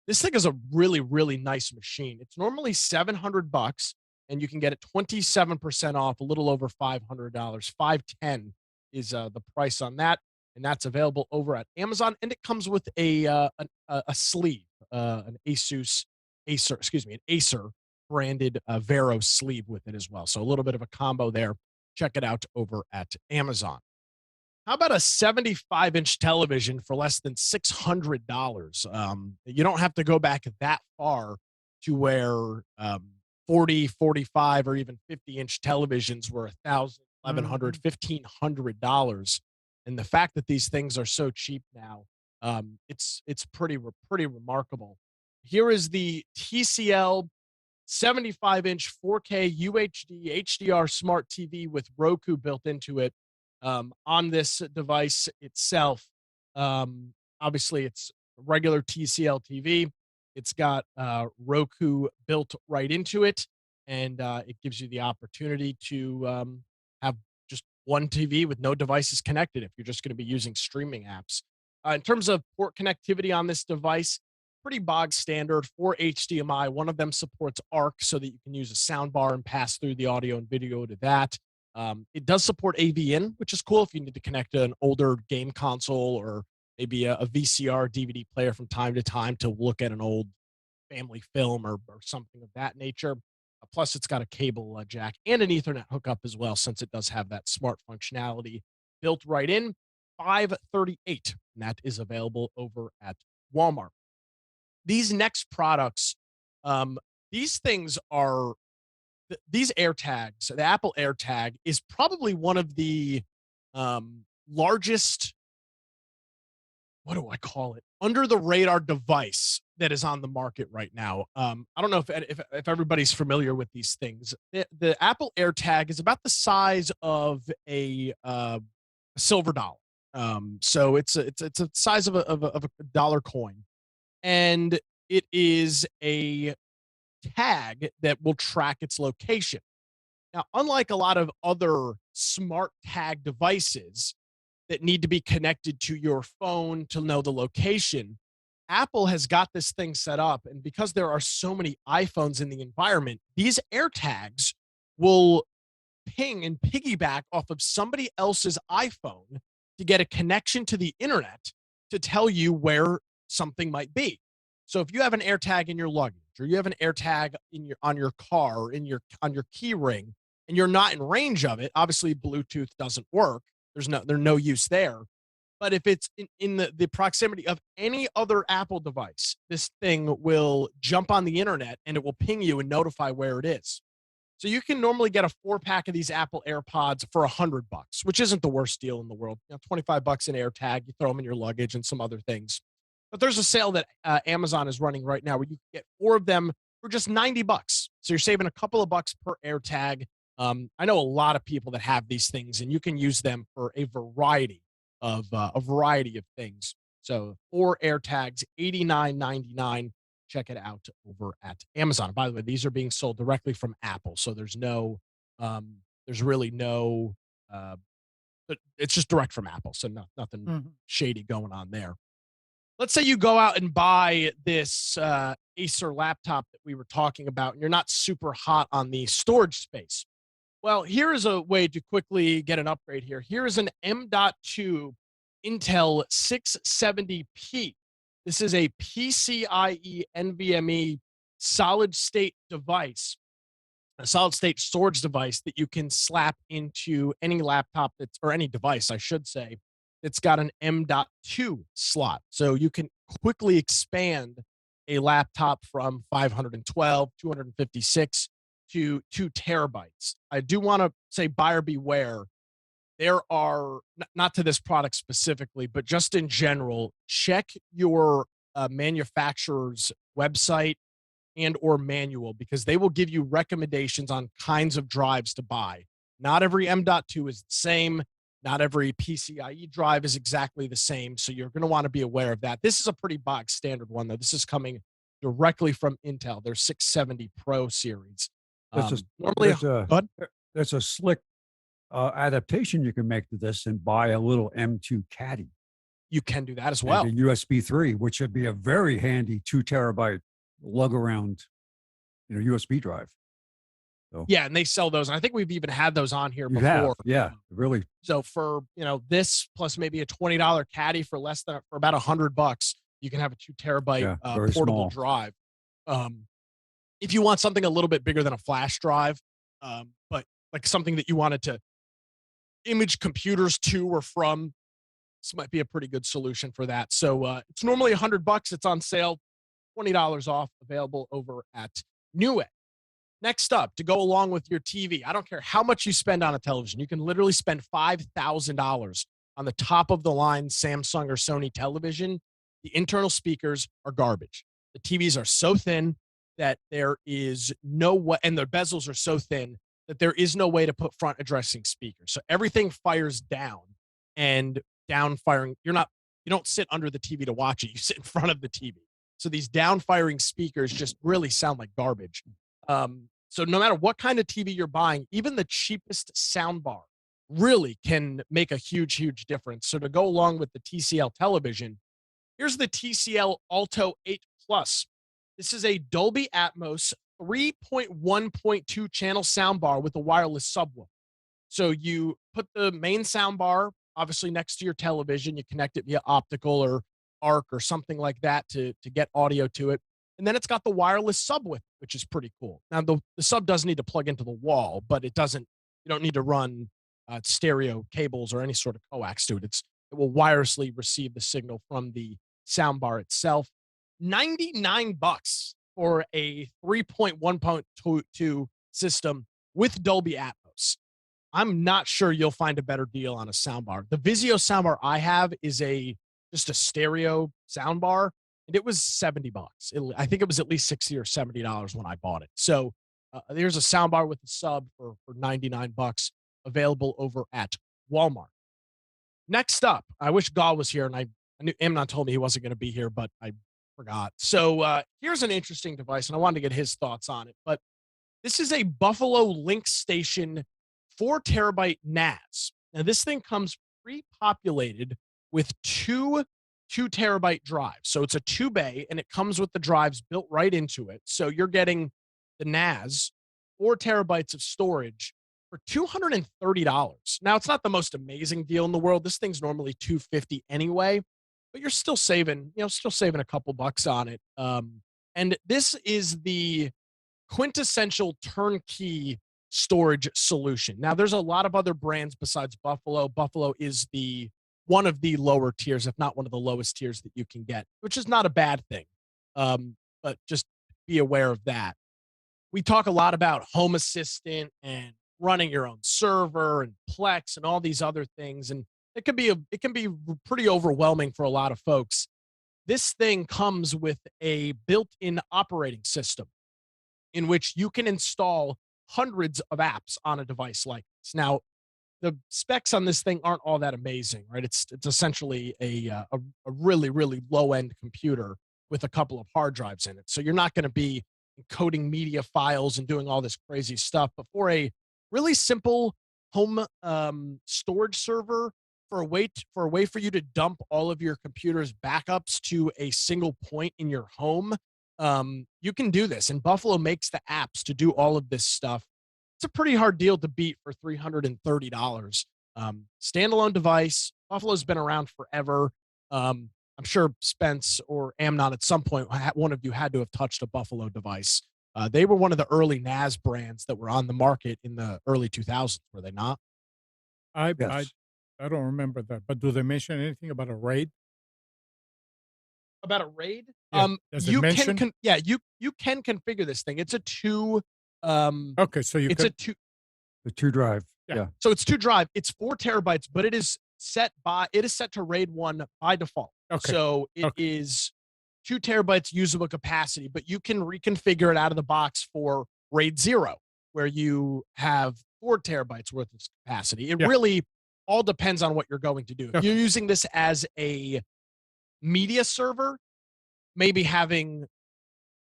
This thing is a really nice machine. It's normally $700, and you can get it 27% off, a little over $500. 510 is the price on that, and that's available over at Amazon. And it comes with a sleeve, an Acer branded Vero sleeve with it as well. So a little bit of a combo there. Check it out over at Amazon. How about a 75-inch television for less than $600? You don't have to go back that far to where 40, 45, or even 50-inch televisions were $1,000, $1,100, $1,500. And the fact that these things are so cheap now, it's pretty remarkable. Here is the TCL 75-inch 4K UHD HDR smart TV with Roku built into it. On this device itself, obviously it's a regular TCL TV. It's got Roku built right into it, and it gives you the opportunity to have just one TV with no devices connected if you're just going to be using streaming apps. In terms of port connectivity on this device, pretty bog standard for HDMI. One of them supports ARC so that you can use a soundbar and pass through the audio and video to that. It does support AV in, which is cool if you need to connect to an older game console or maybe a VCR DVD player from time to time to look at an old family film or something of that nature. Plus, it's got a cable jack and an Ethernet hookup as well, since it does have that smart functionality built right in. $538, and that is available over at Walmart. These next products, these things are these AirTags. The Apple AirTag is probably one of the largest, what do I call it, under the radar device that is on the market right now. I don't know if everybody's familiar with these things. The Apple AirTag is about the size of a silver dollar. So it's a size of a dollar coin, and it is a tag that will track its location. Now, unlike a lot of other smart tag devices that need to be connected to your phone to know the location, Apple has got this thing set up. And because there are so many iPhones in the environment, these AirTags will ping and piggyback off of somebody else's iPhone to get a connection to the internet to tell you where something might be. So if you have an AirTag in your luggage, or you have an AirTag on your car, or on your key ring, and you're not in range of it, obviously Bluetooth doesn't work. There's no use there. But if it's in the proximity of any other Apple device, this thing will jump on the internet and it will ping you and notify where it is. So you can normally get a 4-pack of these Apple AirPods for $100, which isn't the worst deal in the world. $25 an AirTag, you throw them in your luggage and some other things. But there's a sale that Amazon is running right now where you can get 4 of them for just $90. So you're saving a couple of bucks per AirTag. I know a lot of people that have these things, and you can use them for a variety of things. So 4 AirTags, $89.99. Check it out over at Amazon. By the way, these are being sold directly from Apple, so there's really no. It's just direct from Apple, so nothing shady going on there. Let's say you go out and buy this Acer laptop that we were talking about, and you're not super hot on the storage space. Well, here is a way to quickly get an upgrade here. Here is an M.2 Intel 670p. This is a PCIe NVMe solid state device, a solid state storage device that you can slap into any laptop or any device, I should say, that's got an M.2 slot. So you can quickly expand a laptop from 512, 256 to 2 terabytes. I do want to say buyer beware. There are, not to this product specifically, but just in general, check your manufacturer's website and or manual, because they will give you recommendations on kinds of drives to buy. Not every M.2 is the same. Not every PCIe drive is exactly the same. So you're going to want to be aware of that. This is a pretty box standard one, though. This is coming directly from Intel, their 670 Pro series. There's a slick adaptation you can make to this and buy a little M2 caddy. You can do that as well. And a USB 3, which would be a very handy 2 terabyte lug around, USB drive. So, yeah, and they sell those. And I think we've even had those on here before. Yeah, really. So for this plus maybe a $20 caddy for about $100, you can have a 2 terabyte portable drive. If you want something a little bit bigger than a flash drive, but like something that you wanted to image computers to or from, this might be a pretty good solution for that. So it's normally $100. It's on sale, $20 off, available over at Newegg. Next up, to go along with your TV, I don't care how much you spend on a television. You can literally spend $5,000 on the top of the line Samsung or Sony television. The internal speakers are garbage. The TVs are so thin that there is no way, and the bezels are so thin that there is no way to put front addressing speakers. So everything fires down, and down firing, you don't sit under the TV to watch it. You sit in front of the TV. So these down firing speakers just really sound like garbage. So no matter what kind of TV you're buying, even the cheapest sound bar really can make a huge difference. So to go along with the TCL television, here's the TCL Alto 8 Plus. This is a Dolby Atmos 3.1.2 channel soundbar with a wireless subwoofer. So you put the main soundbar obviously next to your television, you connect it via optical or ARC or something like that to get audio to it. And then it's got the wireless sub with it, which is pretty cool. Now the sub does need to plug into the wall, but it doesn't, you don't need to run stereo cables or any sort of coax to it. It will wirelessly receive the signal from the soundbar itself. $99 for a 3.1.2 system with Dolby Atmos. I'm not sure you'll find a better deal on a soundbar. The Vizio soundbar I have is just a stereo soundbar, and it was $70. I think it was at least $60 or $70 when I bought it. So there's a soundbar with a sub for $99 available over at Walmart. Next up, I wish Gaul was here, and I knew Amnon told me he wasn't going to be here, but I forgot. So here's an interesting device, and I wanted to get his thoughts on it. But this is a Buffalo Link Station 4 terabyte NAS. Now, this thing comes pre-populated with two 2 terabyte drives. So it's a 2-bay, and it comes with the drives built right into it. So you're getting the NAS, 4 terabytes of storage for $230. Now, it's not the most amazing deal in the world. This thing's normally $250 anyway, but you're still saving, a couple bucks on it. And this is the quintessential turnkey storage solution. Now, there's a lot of other brands besides Buffalo. Buffalo is one of the lower tiers, if not one of the lowest tiers that you can get, which is not a bad thing. But just be aware of that. We talk a lot about Home Assistant and running your own server and Plex and all these other things, and it can be pretty overwhelming for a lot of folks. This thing comes with a built-in operating system in which you can install hundreds of apps on a device like this. Now, the specs on this thing aren't all that amazing, right? It's essentially a really low end computer with a couple of hard drives in it. So you're not going to be encoding media files and doing all this crazy stuff. But for a really simple home storage server, for a way for you to dump all of your computer's backups to a single point in your home, you can do this. And Buffalo makes the apps to do all of this stuff. It's a pretty hard deal to beat for $330. Standalone device. Buffalo's been around forever. I'm sure Spence or Amnon at some point, one of you had to have touched a Buffalo device. They were one of the early NAS brands that were on the market in the early 2000s, were they not? I Yes. I don't remember that, but do they mention anything about a RAID? About a RAID? Yeah. Does it You can, mention? you can configure this thing. It's a two, Okay, so you it's a could. two, The 2 drive. Yeah. Yeah. so it's 2 drive. It's 4 terabytes, but it is set to RAID 1 by default. Okay. So it Okay. is 2 terabytes usable capacity, but you can reconfigure it out of the box for RAID 0, where you have 4 terabytes worth of capacity. It Yeah. really all depends on what you're going to do. If Okay. you're using this as a media server, maybe having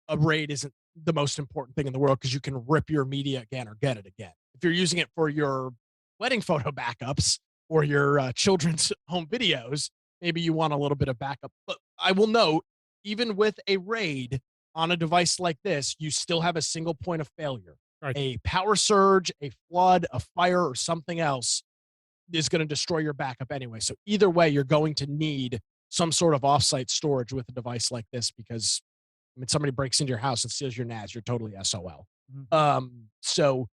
a RAID isn't the most important thing in the world because you can rip your media again or get it again. If you're using it for your wedding photo backups or your children's home videos, maybe you want a little bit of backup. But I will note, even with a RAID on a device like this, you still have a single point of failure. Right. A power surge, a flood, a fire, or something else is going to destroy your backup anyway. So either way, you're going to need some sort of offsite storage with a device like this because somebody breaks into your house and steals your NAS, you're totally SOL. So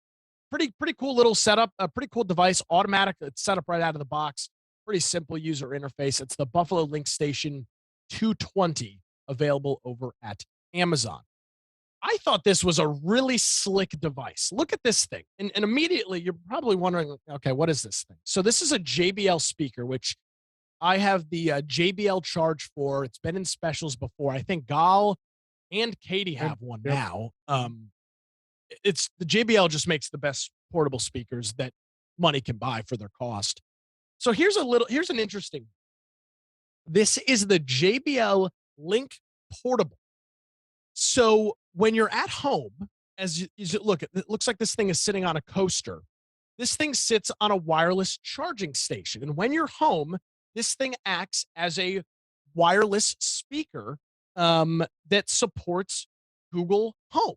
pretty cool little setup, a pretty cool device, automatic. It's set up right out of the box. Pretty simple user interface. It's the Buffalo Link Station 220, available over at Amazon. I thought this was a really slick device. Look at this thing. And immediately you're probably wondering, okay, what is this thing? So this is a JBL speaker, which I have the JBL Charge 4. It's been in specials before. I think Gal and Katie have one Yep. now. It's the JBL just makes the best portable speakers that money can buy for their cost. So here's an interesting. This is the JBL Link Portable. So when you're at home, as you look, it looks like this thing is sitting on a coaster. This thing sits on a wireless charging station. And when you're home, this thing acts as a wireless speaker that supports Google Home.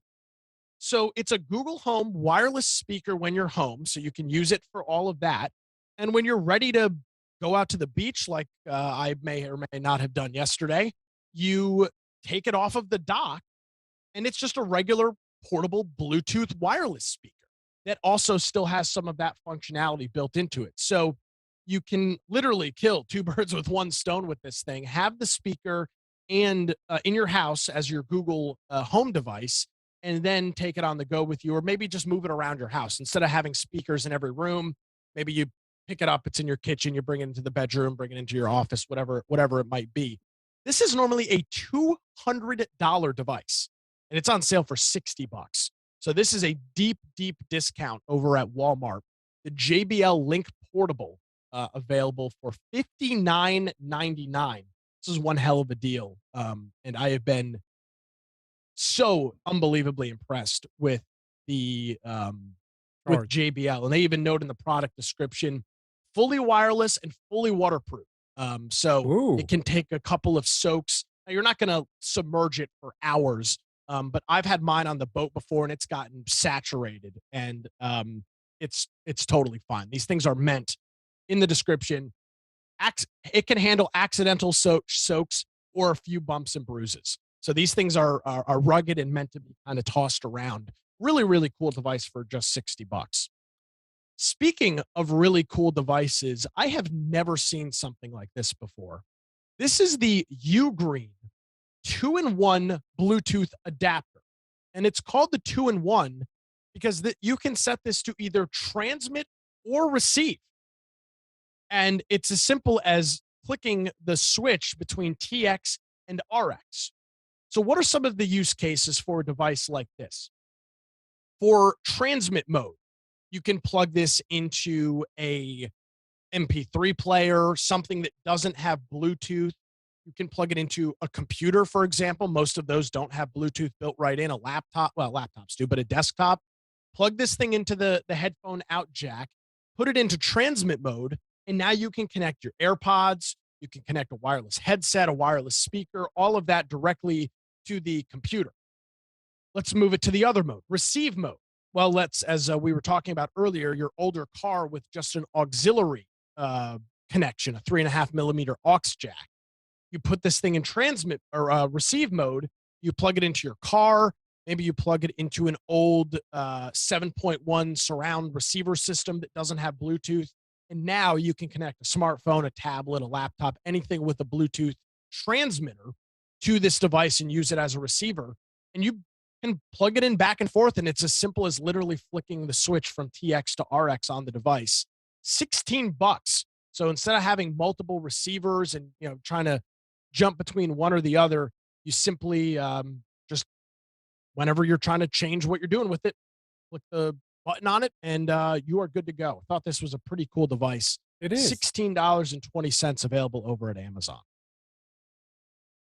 So it's a Google Home wireless speaker when you're home, so you can use it for all of that. And when you're ready to go out to the beach, like I may or may not have done yesterday, you take it off of the dock, and it's just a regular portable Bluetooth wireless speaker that also still has some of that functionality built into it. So you can literally kill two birds with one stone with this thing. Have the speaker and in your house as your Google Home device, and then take it on the go with you, or maybe just move it around your house instead of having speakers in every room. Maybe you pick it up; it's in your kitchen. You bring it into the bedroom, bring it into your office, whatever it might be. This is normally a $200 device, and it's on sale for $60. So this is a deep, deep discount over at Walmart. The JBL Link Portable available for $59.99. This is one hell of a deal, and I have been so unbelievably impressed with JBL, and they even note in the product description, fully wireless and fully waterproof. So Ooh. it can take a couple of soaks. Now, you're not going to submerge it for hours, but I've had mine on the boat before, and it's gotten saturated, and it's totally fine. These things are meant in the description. It can handle accidental soaks or a few bumps and bruises. So these things are rugged and meant to be kind of tossed around. Really, really cool device for just $60. Speaking of really cool devices, I have never seen something like this before. This is the Ugreen 2-in-1 Bluetooth adapter. And it's called the 2-in-1 because you can set this to either transmit or receive. And it's as simple as clicking the switch between TX and RX. So what are some of the use cases for a device like this? For transmit mode, you can plug this into a MP3 player, something that doesn't have Bluetooth. You can plug it into a computer, for example. Most of those don't have Bluetooth built right in. A laptop, well, laptops do, but a desktop. Plug this thing into the headphone out jack, put it into transmit mode, and now you can connect your AirPods. You can connect a wireless headset, a wireless speaker, all of that directly to the computer. Let's move it to the other mode, receive mode. Well, as we were talking about earlier, your older car with just an auxiliary connection, a 3.5 millimeter aux jack. You put this thing in transmit or receive mode. You plug it into your car. Maybe you plug it into an old 7.1 surround receiver system that doesn't have Bluetooth. And now you can connect a smartphone, a tablet, a laptop, anything with a Bluetooth transmitter to this device and use it as a receiver. And you can plug it in back and forth, and it's as simple as literally flicking the switch from TX to RX on the device. $16. So instead of having multiple receivers and trying to jump between one or the other, you simply just whenever you're trying to change what you're doing with it, click the button on it, and you are good to go. I thought this was a pretty cool device. It is. $16.20 available over at Amazon.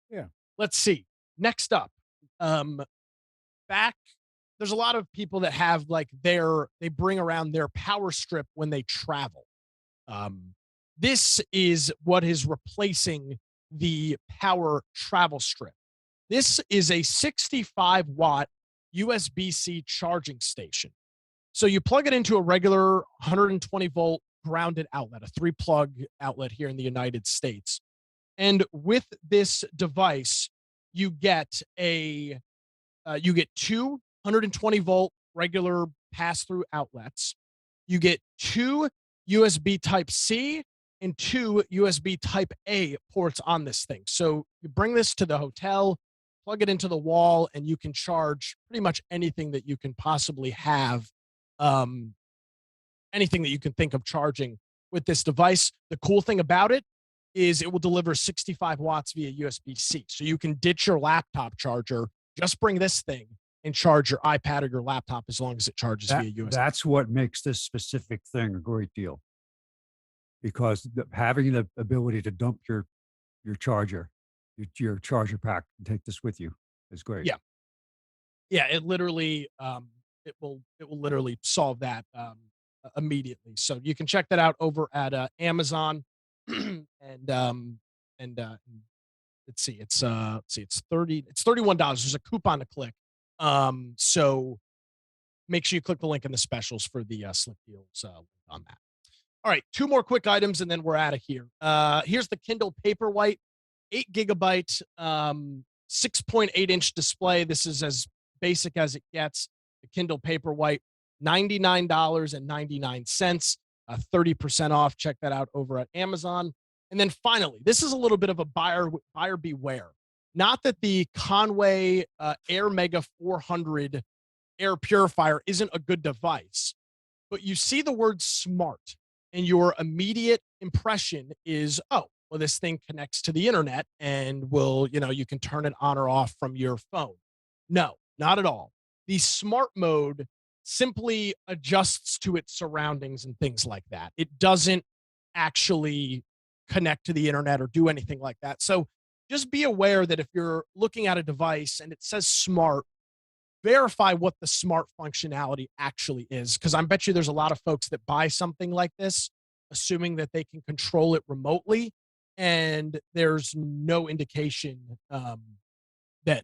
Yeah. Let's see. Next up, there's a lot of people that have they bring around their power strip when they travel. This is what is replacing the power travel strip. This is a 65-watt USB-C charging station. So you plug it into a regular 120-volt grounded outlet, a 3-plug outlet here in the United States. And with this device, you get two 120-volt regular pass-through outlets. You get two USB Type-C and two USB Type-A ports on this thing. So you bring this to the hotel, plug it into the wall, and you can charge pretty much anything that you can possibly have, anything that you can think of charging with this device. The cool thing about it is it will deliver 65 watts via USB-C. So you can ditch your laptop charger, just bring this thing and charge your iPad or your laptop as long as it charges via USB. That's what makes this specific thing a great deal. Because having the ability to dump your charger, your charger pack, and take this with you is great. Yeah. Yeah, it literally it will literally solve that immediately. So you can check that out over at Amazon. and let's see, it's $31. There's a coupon to click. So make sure you click the link in the specials for the slip deals on that. All right, two more quick items and then we're out of here. Here's the Kindle Paperwhite, 8 GB, 6.8-inch display. This is as basic as it gets. The Kindle Paperwhite, $99.99, 30% off. Check that out over at Amazon. And then finally, this is a little bit of a buyer beware. Not that the Conway Air Mega 400 air purifier isn't a good device, but you see the word smart and your immediate impression is, oh, well, this thing connects to the internet and you can turn it on or off from your phone. No, not at all. The smart mode simply adjusts to its surroundings and things like that. It doesn't actually connect to the internet or do anything like that. So just be aware that if you're looking at a device and it says smart, verify what the smart functionality actually is. Because I bet you there's a lot of folks that buy something like this, assuming that they can control it remotely. And there's no indication that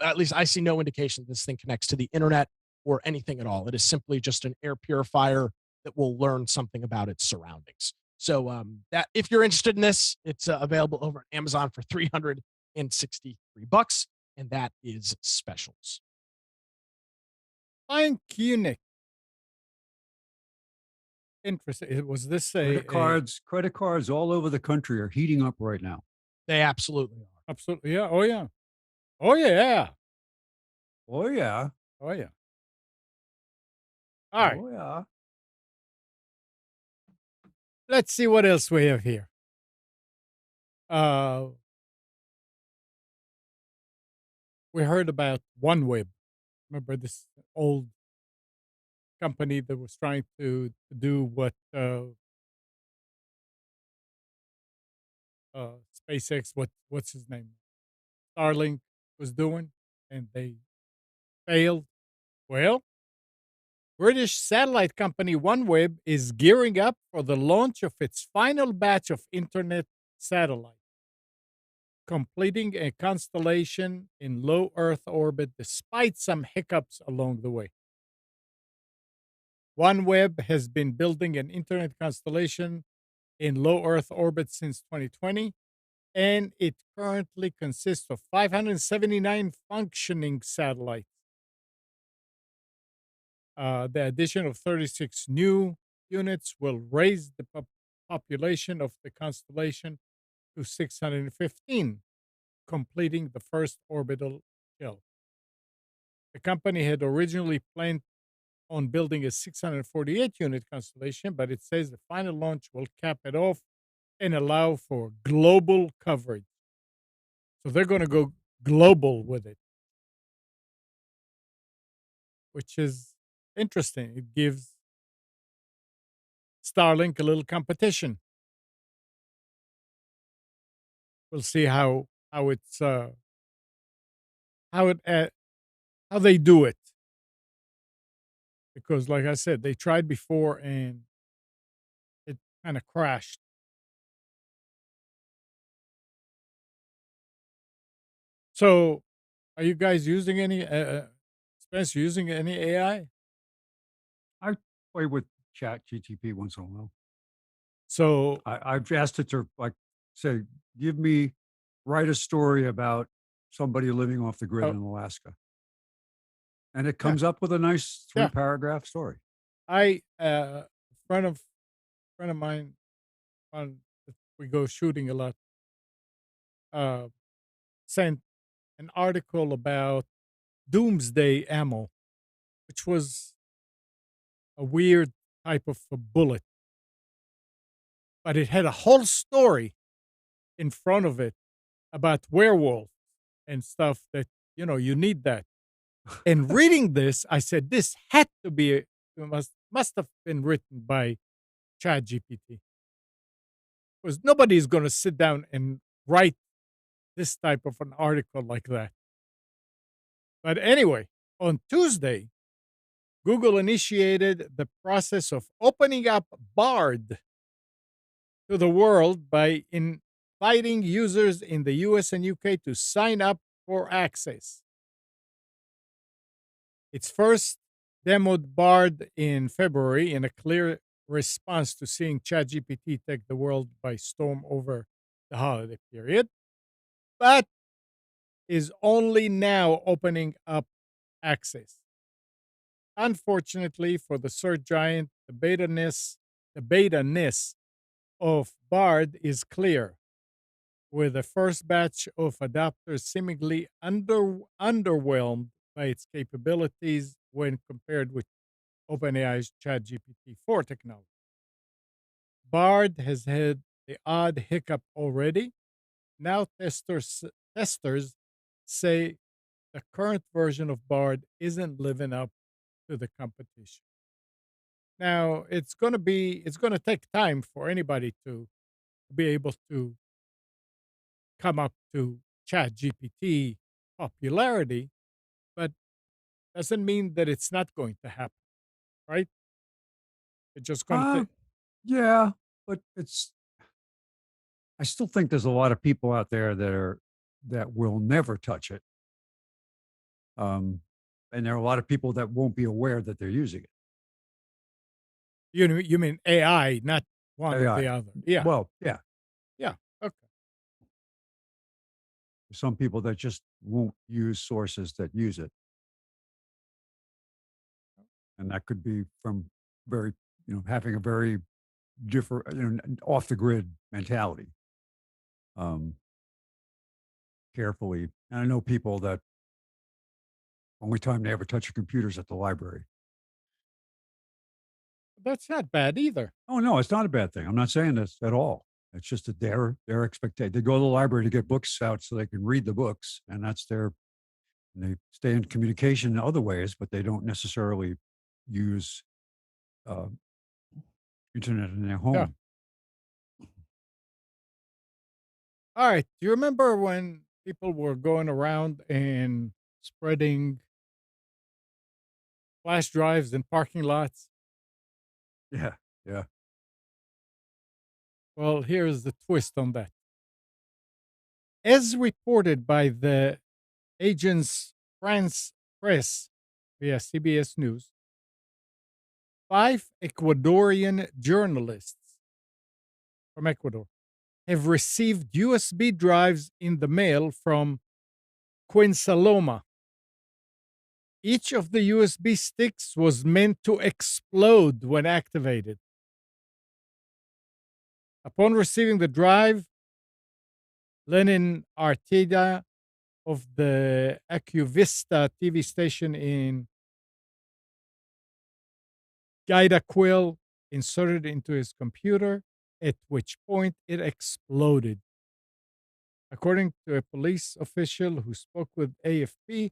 at least I see no indication this thing connects to the internet or anything at all. It is simply just an air purifier that will learn something about its surroundings. So that if you're interested in this, it's available over at Amazon for $363, and that is specials. Thank you, Nick. Interesting. Was this Credit cards all over the country are heating up right now. They absolutely are. Absolutely. Yeah. Oh, yeah. Oh, yeah. Oh yeah. Oh, yeah. All right. Oh yeah. Let's see what else we have here. We heard about OneWeb. Remember this old company that was trying to do what SpaceX, what's his name, Starlink was doing, and they failed. Well, British satellite company OneWeb is gearing up for the launch of its final batch of internet satellites, completing a constellation in low Earth orbit despite some hiccups along the way. OneWeb has been building an internet constellation in low Earth orbit since 2020, and it currently consists of 579 functioning satellites. The addition of 36 new units will raise the population of the constellation to 615, completing the first orbital kill. The company had originally planned on building a 648 unit constellation, but it says the final launch will cap it off and allow for global coverage. So they're going to go global with it, which is interesting. It gives Starlink a little competition. We'll see how it's how they do it, because like I said, they tried before and it kind of crashed. So, are you guys using any Spence, using any AI? I play with Chat GTP once in a while. So, I've asked it to say, write a story about somebody living off the grid Oh. in Alaska. And it comes up with a nice 3-paragraph story. a friend of mine, we go shooting a lot, sent an article about doomsday ammo, which was a weird type of a bullet, but it had a whole story in front of it about werewolves and stuff that, you need that. And reading this, I said, this had to be, must have been written by ChatGPT. Because nobody is going to sit down and write this type of an article like that. But anyway, on Tuesday, Google initiated the process of opening up Bard to the world by inviting users in the US and UK to sign up for access. Its first demoed Bard in February in a clear response to seeing ChatGPT take the world by storm over the holiday period, but is only now opening up access. Unfortunately for the search giant, the beta-ness of Bard is clear, with the first batch of adopters seemingly underwhelmed by its capabilities when compared with OpenAI's ChatGPT 4 technology. Bard has had the odd hiccup already. Now testers say the current version of Bard isn't living up to the competition. Now it's gonna take time for anybody to be able to come up to ChatGPT popularity, but doesn't mean that it's not going to happen, right? It's just gonna Uh, take. yeah, but I still think there's a lot of people out there that will never touch it. Um, and there are a lot of people that won't be aware that they're using it. You mean AI, not one or the AI. other. Yeah, Well, yeah, yeah, okay. some people that just won't use sources that use it, and that could be from very, having a very different, off the grid mentality. Um, carefully, and I know people that only time they ever touch a computer is at the library. That's not bad either. Oh no, it's not a bad thing. I'm not saying this at all. It's just that their expectation. They go to the library to get books out so they can read the books, and that's their. And they stay in communication in other ways, but they don't necessarily use uh, internet in their Yeah. home. All right. Do you remember when people were going around and spreading flash drives in parking lots? Yeah, yeah. Well, here's the twist on that. As reported by the Agence France Press via CBS News, 5 Ecuadorian journalists from Ecuador have received USB drives in the mail from Quinsaloma. Each of the USB sticks was meant to explode when activated. Upon receiving the drive, Lenin Artida of the Acuvista TV station in Guayaquil inserted into his computer, at which point it exploded. According to a police official who spoke with AFP,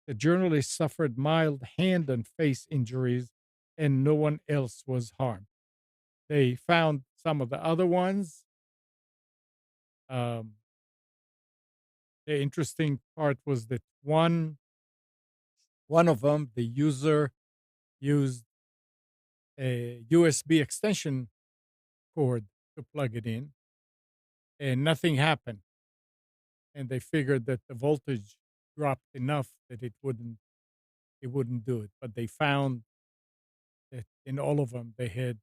the journalist suffered mild hand and face injuries, and no one else was harmed. They found some of the other ones. Um, the interesting part was that one of them, the user used a USB extension cord to plug it in, and nothing happened. And they figured that the voltage dropped enough that it wouldn't do it. But they found that in all of them they had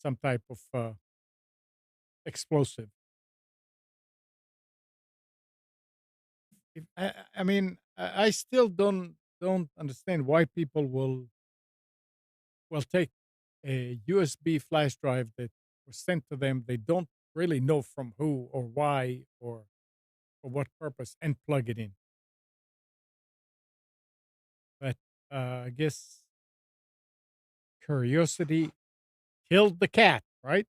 some type of explosive. I mean, I still don't understand why people will take a USB flash drive that was sent to them. They don't really know from who or why or for what purpose and plug it in. But I guess curiosity killed the cat, right?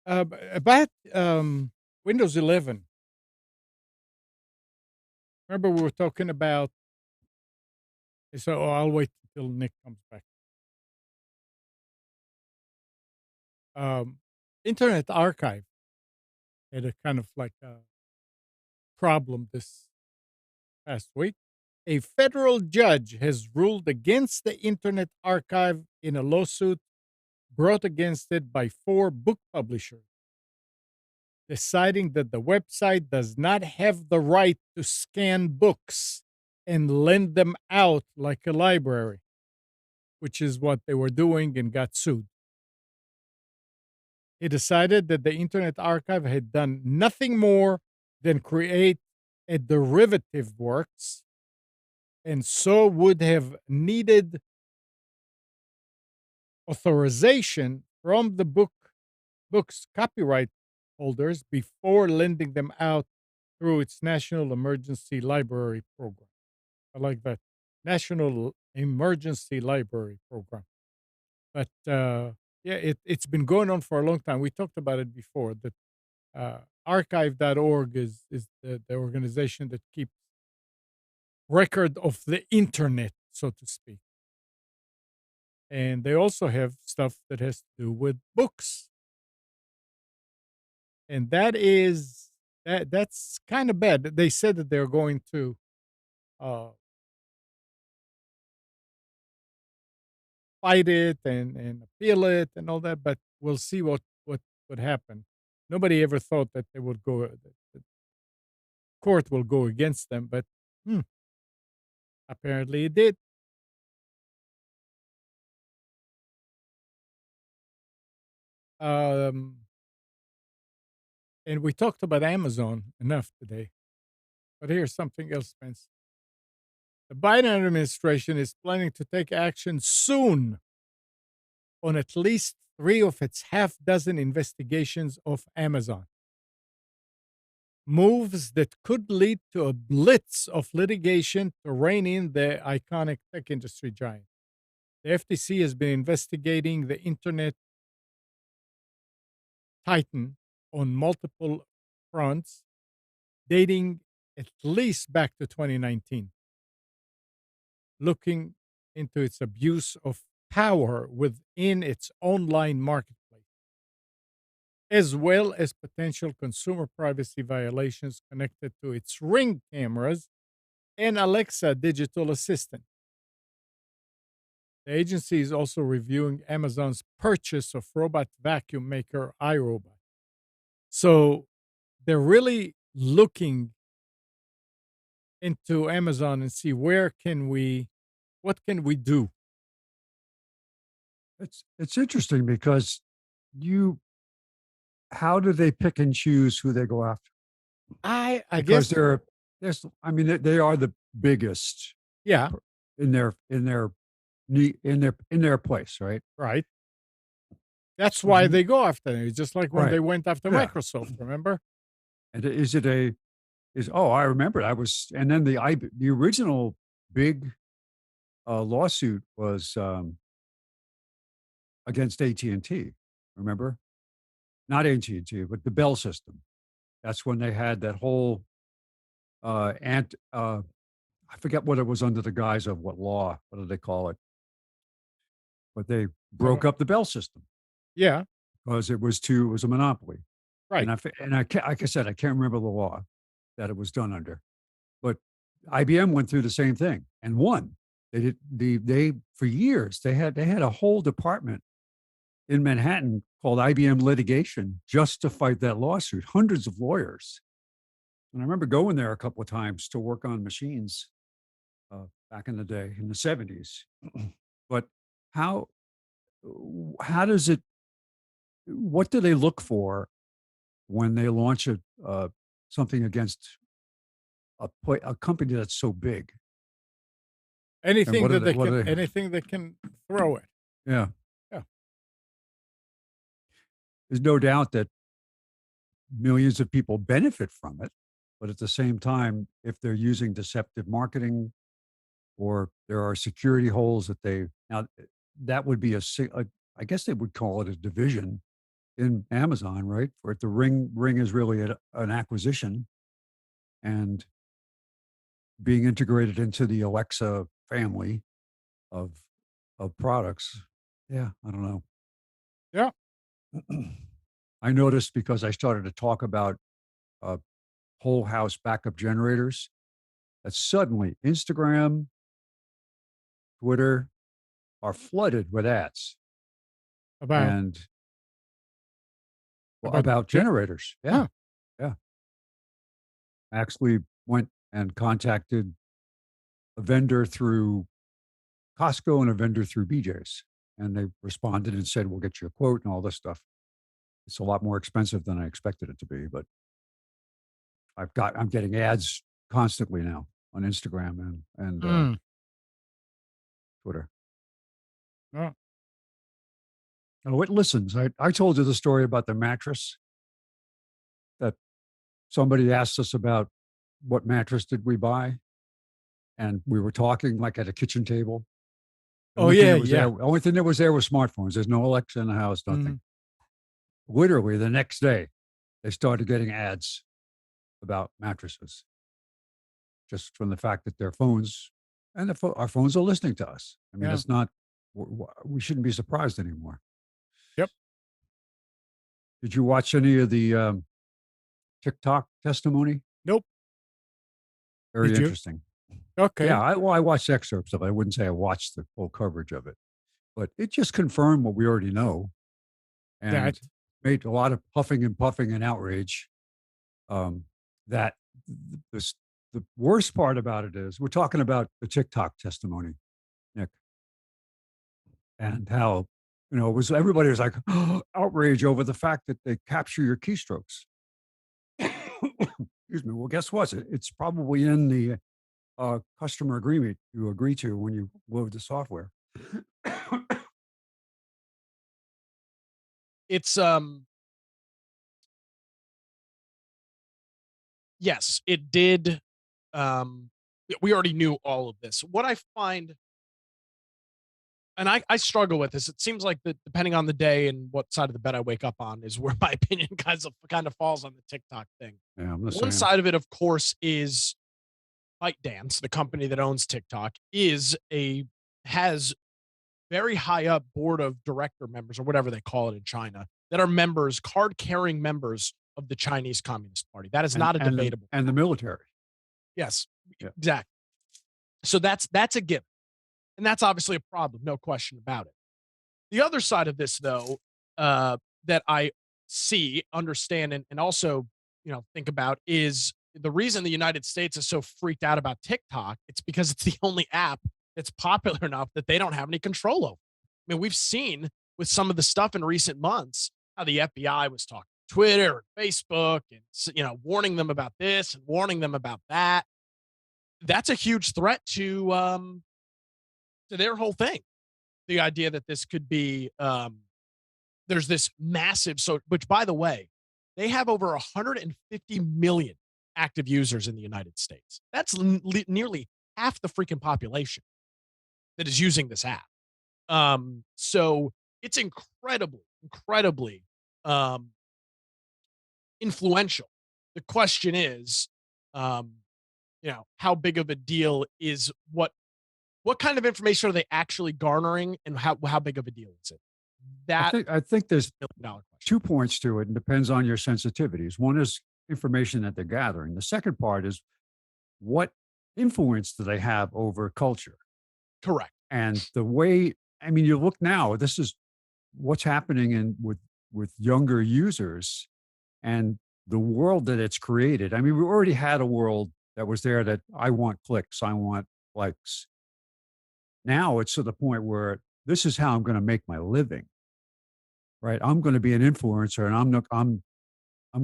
About Windows 11. Remember we were talking about. So I'll wait until Nick comes back. Um, Internet Archive had a kind of like a problem past week, a federal judge has ruled against the Internet Archive in a lawsuit brought against it by 4 book publishers, deciding that the website does not have the right to scan books and lend them out like a library, which is what they were doing and got sued. He decided that the Internet Archive had done nothing more than create a derivative works and so would have needed authorization from the book's copyright holders before lending them out through its National Emergency Library Program. I like that. National Emergency Library Program. But yeah, it's been going on for a long time. We talked about it before. That archive.org is the organization that keeps record of the internet, so to speak. And they also have stuff that has to do with books. And that's kind of bad. They said that they're going to uh, fight it and appeal it and all that, but we'll see what would happen. Nobody ever thought that they would go that the court will go against them, but hmm, apparently it did. Um, and we talked about Amazon enough today, but here's something else, Spence. The Biden administration is planning to take action soon on at least 3 of its half dozen investigations of Amazon. Moves that could lead to a blitz of litigation to rein in the iconic tech industry giant. The FTC has been investigating the internet titan on multiple fronts, dating at least back to 2019, looking into its abuse of power within its online marketplace, as well as potential consumer privacy violations connected to its Ring cameras and Alexa digital assistant. The agency is also reviewing Amazon's purchase of robot vacuum maker iRobot. So they're really looking into Amazon and see what can we do. It's interesting because you how do they pick and choose who they go after? I Because guess there's I mean they are the biggest yeah, in their place, right? right. That's So why they go after it. Just like when right. they went after Yeah. Microsoft, remember? And is it a is oh, I remember I was and then the original big lawsuit was against AT&T, remember? Not AT&T, but the Bell system. That's when they had that whole ant I forget what it was under the guise of what law, what do they call it? But they I broke don't up the Bell system yeah, because it was a monopoly. right. And I can't, like I said, I can't remember the law that it was done under. But IBM went through the same thing and won. They did they for years they had a whole department in Manhattan called IBM litigation just to fight that lawsuit. Hundreds of lawyers. And I remember going there a couple of times to work on machines back in the day in the 70s. But how how does it? What do they look for when they launch something against a company that's so big? And Anything that they what can do they? anything that can throw it. Yeah, Yeah. there's no doubt that millions of people benefit from it, but at the same time, if they're using deceptive marketing or there are security holes that they now that would be I guess they would call it a division in Amazon, right? Where the ring is really an acquisition and being integrated into the Alexa family of products. Yeah, I don't know. Yeah. I noticed because I started to talk about uh, whole house backup generators. that suddenly Instagram, Twitter are flooded with ads About and well, about about ge generators. Yeah, huh. yeah. Actually went and contacted a vendor through Costco and a vendor through BJ's, and they responded and said, "We'll get you a quote and all this stuff." It's a lot more expensive than I expected it to be, but I'm getting ads constantly now on Instagram and Mm. Twitter. Oh, Oh, it listens. I told you the story about the mattress that somebody asked us about what mattress did we buy, and we were talking like at a kitchen table. The oh, only thing yeah, that was there, yeah. the only thing that was there was smartphones. There's no Alexa in the house, nothing. Mhm. Literally the next day, they started getting ads about mattresses just from the fact that their phones and our phones are listening to us. I mean, Yeah. it's not, we shouldn't be surprised anymore. Yep. Did you watch any of the TikTok testimony? Nope. Very Did you? interesting. Yeah, Okay. I watched excerpts of it. I wouldn't say I watched the full coverage of it, but it just confirmed what we already know That and made a lot of puffing and puffing and outrage. Um, that this the worst part about it is we're talking about the TikTok testimony, Nick, and how it was everybody was like outrage over the fact that they capture your keystrokes. Excuse me. Well, guess what? It's probably in the customer agreement you agree to when you load the software. It's yes, it did. We already knew all of this. What I find, and I struggle with this. It seems like that depending on the day and what side of the bed I wake up on is where my opinion kind of falls on the TikTok thing. Yeah, I'm the One same. side of it, of course, is ByteDance, the company that owns TikTok, has very high up board of director members or whatever they call it in China that are members, card carrying members of the Chinese Communist Party. That is and not a and the debatable. and the military. Yes, Yeah. exactly. So that's a given. And that's obviously a problem, no question about it. The other side of this, though, that I see, understand, and also think about is the reason the United States is so freaked out about TikTok. It's because it's the only app that's popular enough that they don't have any control over. I mean, we've seen with some of the stuff in recent months how the FBI was talking to Twitter and Facebook and warning them about this and warning them about that. That's a huge threat to their whole thing. The idea that this could be there's this massive which by the way, they have over 150 million active users in the United States. That's nearly half the freaking population that is using this app. So it's incredibly um, influential. The question is, um, how big of a deal is what kind of information are they actually garnering, and how big of a deal is it? That I think there's $1 million question. 2 points to it and depends on your sensitivities. One is information that they're gathering. The second part is what influence do they have over culture? Correct. And the way I mean, you look now, this is what's happening with younger users and the world that it's created. I mean, we already had a world that was there that I want clicks, I want likes. Now it's to the point where this is how I'm going to make my living, right? I'm going to be an influencer, and I'm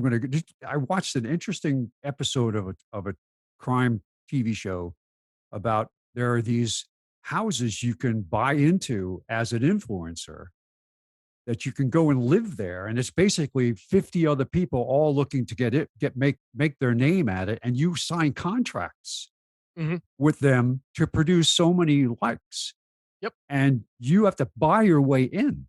going to. I watched an interesting episode of a crime TV show about there are these houses you can buy into as an influencer that you can go and live there, and it's basically 50 other people all looking to make their name at it, and you sign contracts Mhm. with them to produce so many likes, Yep. and you have to buy your way in,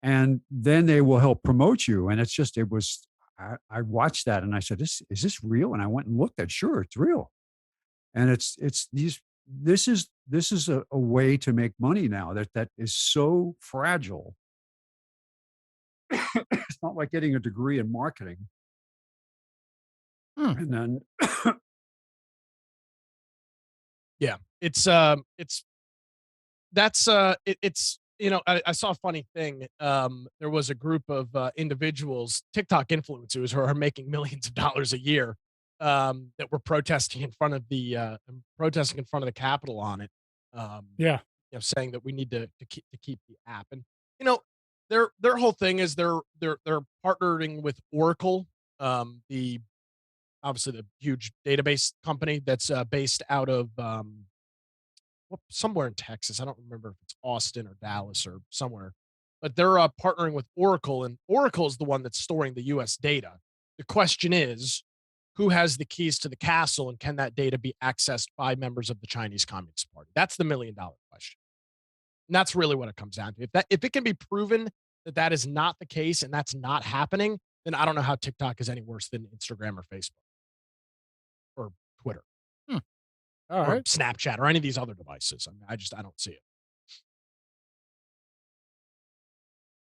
and then they will help promote you. And it was, I watched that and I said, is this real? And I went and looked at, sure, it's real. And this is a way to make money now that is so fragile. It's not like getting a degree in marketing Hmm. and then Yeah, it's that's it's I saw a funny thing. There was a group of individuals, TikTok influencers, who are making millions of dollars a year, that were protesting in front of the Capitol on it. Um, Yeah. saying that we need to keep the app. And you know, their whole thing is they're partnering with Oracle, the obviously the huge database company that's based out of somewhere in Texas. I don't remember if it's Austin or Dallas or somewhere, but they're partnering with Oracle, and Oracle is the one that's storing the U.S. data. The question is, who has the keys to the castle, and can that data be accessed by members of the Chinese Communist Party? That's the $1 million question, and that's really what it comes down to. If it can be proven that that is not the case and that's not happening, then I don't know how TikTok is any worse than Instagram or Facebook or Twitter Hmm. All or right. Snapchat or any of these other devices. I mean, I don't see it.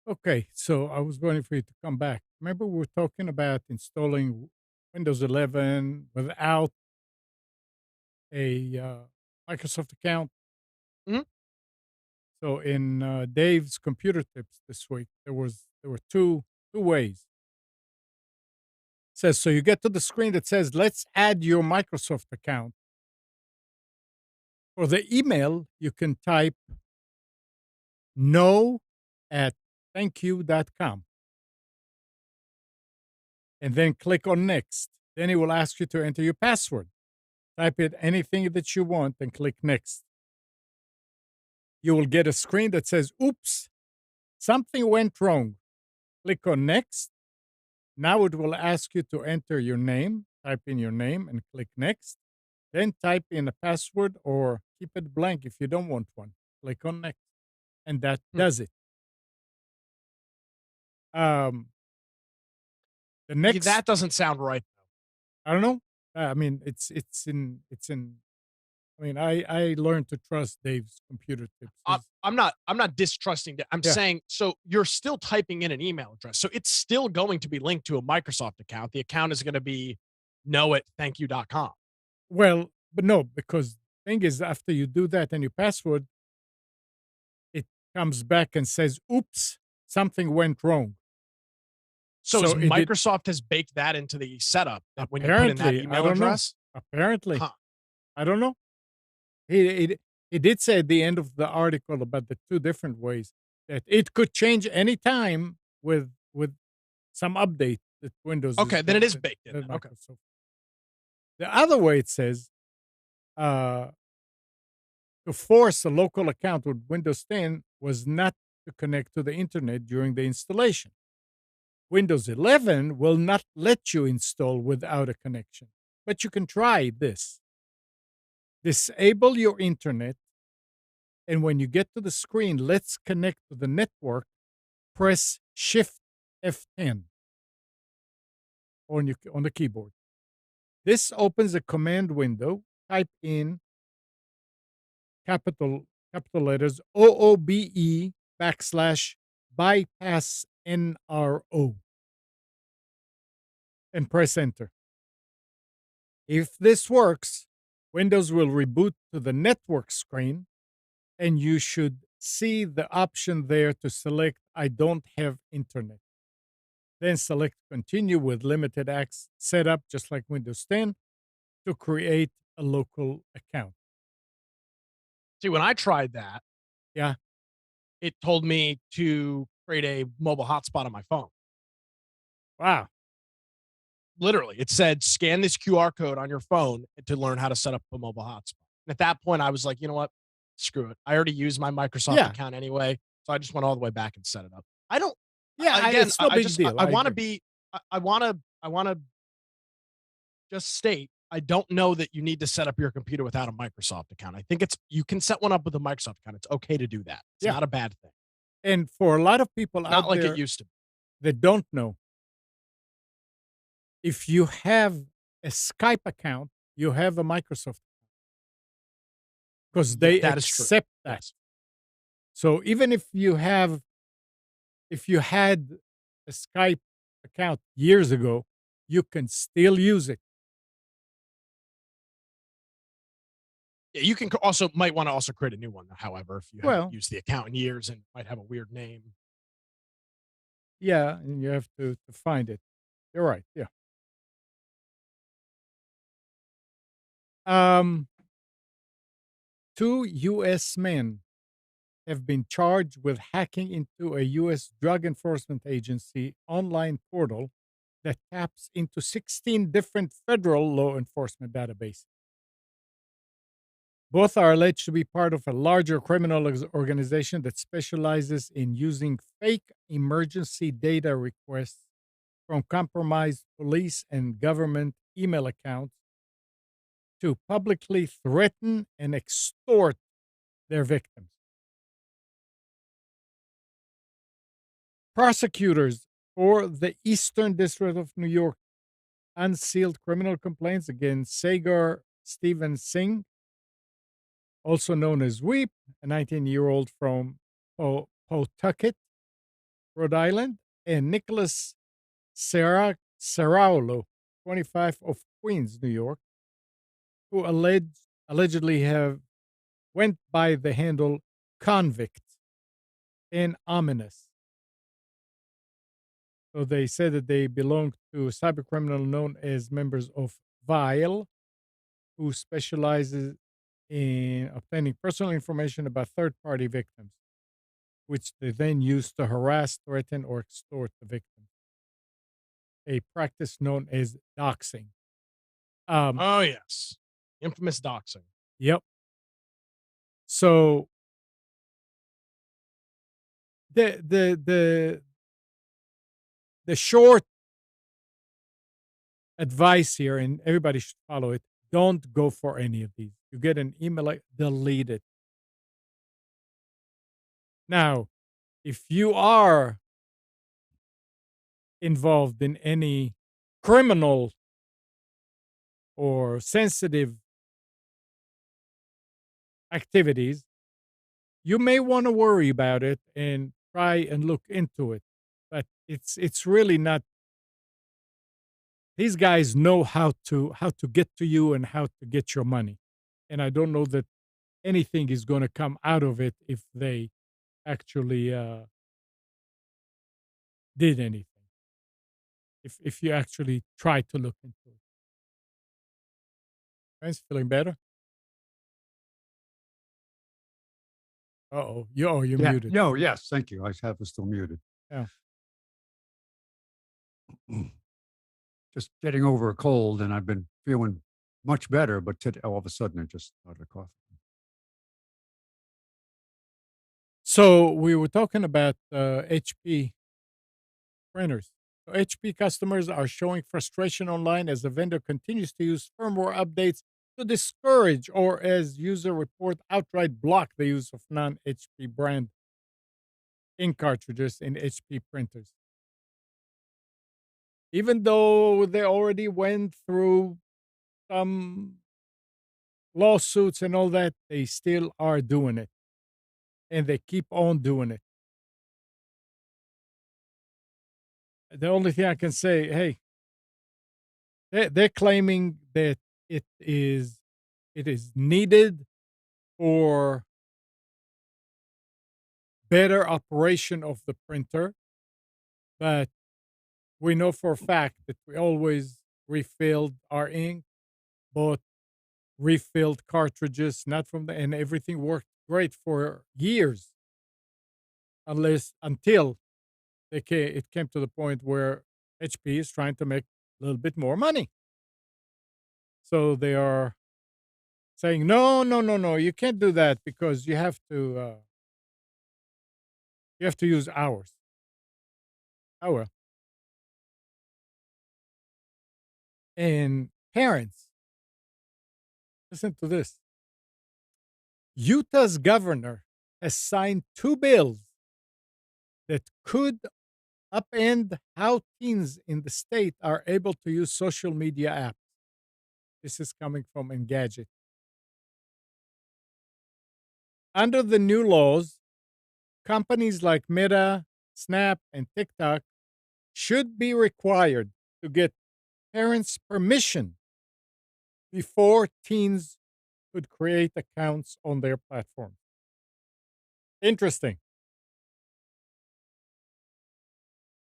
Okay. So I was waiting for you to come back. Remember, we were talking about installing Windows 11 without a Microsoft account. Mhm. So in Dave's computer tips this week, there were two ways. It says so you get to the screen that says let's add your Microsoft account. For the email, you can type no at thankyou.com and then click on next. Then it will ask you to enter your password. Type it anything that you want and click next. You will get a screen that says, oops, something went wrong. Click on next. Now it will ask you to enter your name. Type in your name and click next. Then type in a password or keep it blank if you don't want one. Click on next. And that Hmm. does it. Um, the Yeah, next, that doesn't sound right. I don't know. I mean, it's in. I mean, I learned to trust Dave's computer tips. I'm not distrusting that. I'm Yeah. saying so you're still typing in an email address. So it's still going to be linked to a Microsoft account. The account is going to be know at thankyou.com. Well, but no, because thing is, after you do that and your password, it comes back and says, "Oops, something went wrong." So So is it did. Microsoft has baked that into the setup that when you put in that Apparently, I email don't know. address? Apparently, Huh. I don't know. He did say at the end of the article about the two different ways that it could change any time with some update that Windows is Okay, then it is that, baked in that then. Okay. Microsoft. The other way it says uh, to force a local account with Windows 10 was not to connect to the internet during the installation. Windows 11 will not let you install without a connection, but you can try this. Disable your internet, and when you get to the screen, let's connect to the network, press Shift F10 on the keyboard. This opens a command window. Type in capital letters OOBE backslash bypass NRO and press enter. If this works, Windows will reboot to the network screen and you should see the option there to select I don't have internet. Then select continue with limited access setup just like Windows 10 to create a local account. See, when I tried that, Yeah. it told me to create a mobile hotspot on my phone. Wow. Literally, it said scan this QR code on your phone to learn how to set up a mobile hotspot. And at that point, I was like, you know what? Screw it. I already used my Microsoft Yeah. account anyway. So I just went all the way back and set it up. I don't, again, It's no I big just, deal. I I want to agree. be, I want to just state, I don't know that you need to set up your computer without a Microsoft account. I think you can set one up with a Microsoft account. It's okay to do that. It's Yeah. not a bad thing. And for a lot of people Not out like it there used to be. that don't know, if you have a Skype account, you have a Microsoft because Yeah, they that is true. accept that. Yes. So even if you had a Skype account years ago, you can still use it. Yeah, you can also might want to also create a new one. However, if you haven't Well, used the account in years and might have a weird name. yeah, and you have to find it. You're right. Yeah. Um, two U.S. men have been charged with hacking into a U.S. Drug Enforcement Agency online portal that taps into 16 different federal law enforcement databases. Both are alleged to be part of a larger criminal organization that specializes in using fake emergency data requests from compromised police and government email accounts to publicly threaten and extort their victims. Prosecutors for the Eastern District of New York unsealed criminal complaints against Sagar Stephen Singh, also known as Weep, a 19-year-old from Pawtucket, Rhode Island, and Nicholas Serraulo, 25, of Queens, New York, who allegedly have went by the handle Convict and Ominous. So they said that they belong to a cybercriminal known as members of Vile, who specializes in obtaining personal information about third-party victims, which they then use to harass, threaten, or extort the victim. A practice known as doxing. Um, Oh yes, infamous doxing. yep. So the short advice here, and everybody should follow it: don't go for any of these. You get an email, like, delete it. Now, if you are involved in any criminal or sensitive activities, you may want to worry about it and try and look into it. But it's really not. These guys know how to get to you and how to get your money. And I don't know that anything is going to come out of it if they actually did anything. If you actually try to look into it. Guys, feeling better? Uh-oh. You're Yeah. muted. No, yes. Thank you. I have it still muted. Yeah. Just getting over a cold, and I've been feeling much better, but today, all of a sudden, I just started coughing. So we were talking about HP printers. So HP customers are showing frustration online as the vendor continues to use firmware updates to discourage, or as user report, outright block the use of non-HP brand ink cartridges in HP printers. Even though they already went through some lawsuits and all that, they still are doing it. And they keep on doing it. The only thing I can say, hey, they're claiming that it is it is needed for better operation of the printer, but we know for a fact that we always refilled our ink, bought refilled cartridges, not from the, and everything worked great for years, until it came to the point where HP is trying to make a little bit more money. So they are saying, no, no, no, no, you can't do that because you have to use ours. Oh well. And parents, listen to this. Utah's governor has signed two bills that could upend how teens in the state are able to use social media apps. This is coming from Engadget. Under the new laws, companies like Meta, Snap, and TikTok should be required to get parents' permission before teens could create accounts on their platform. Interesting.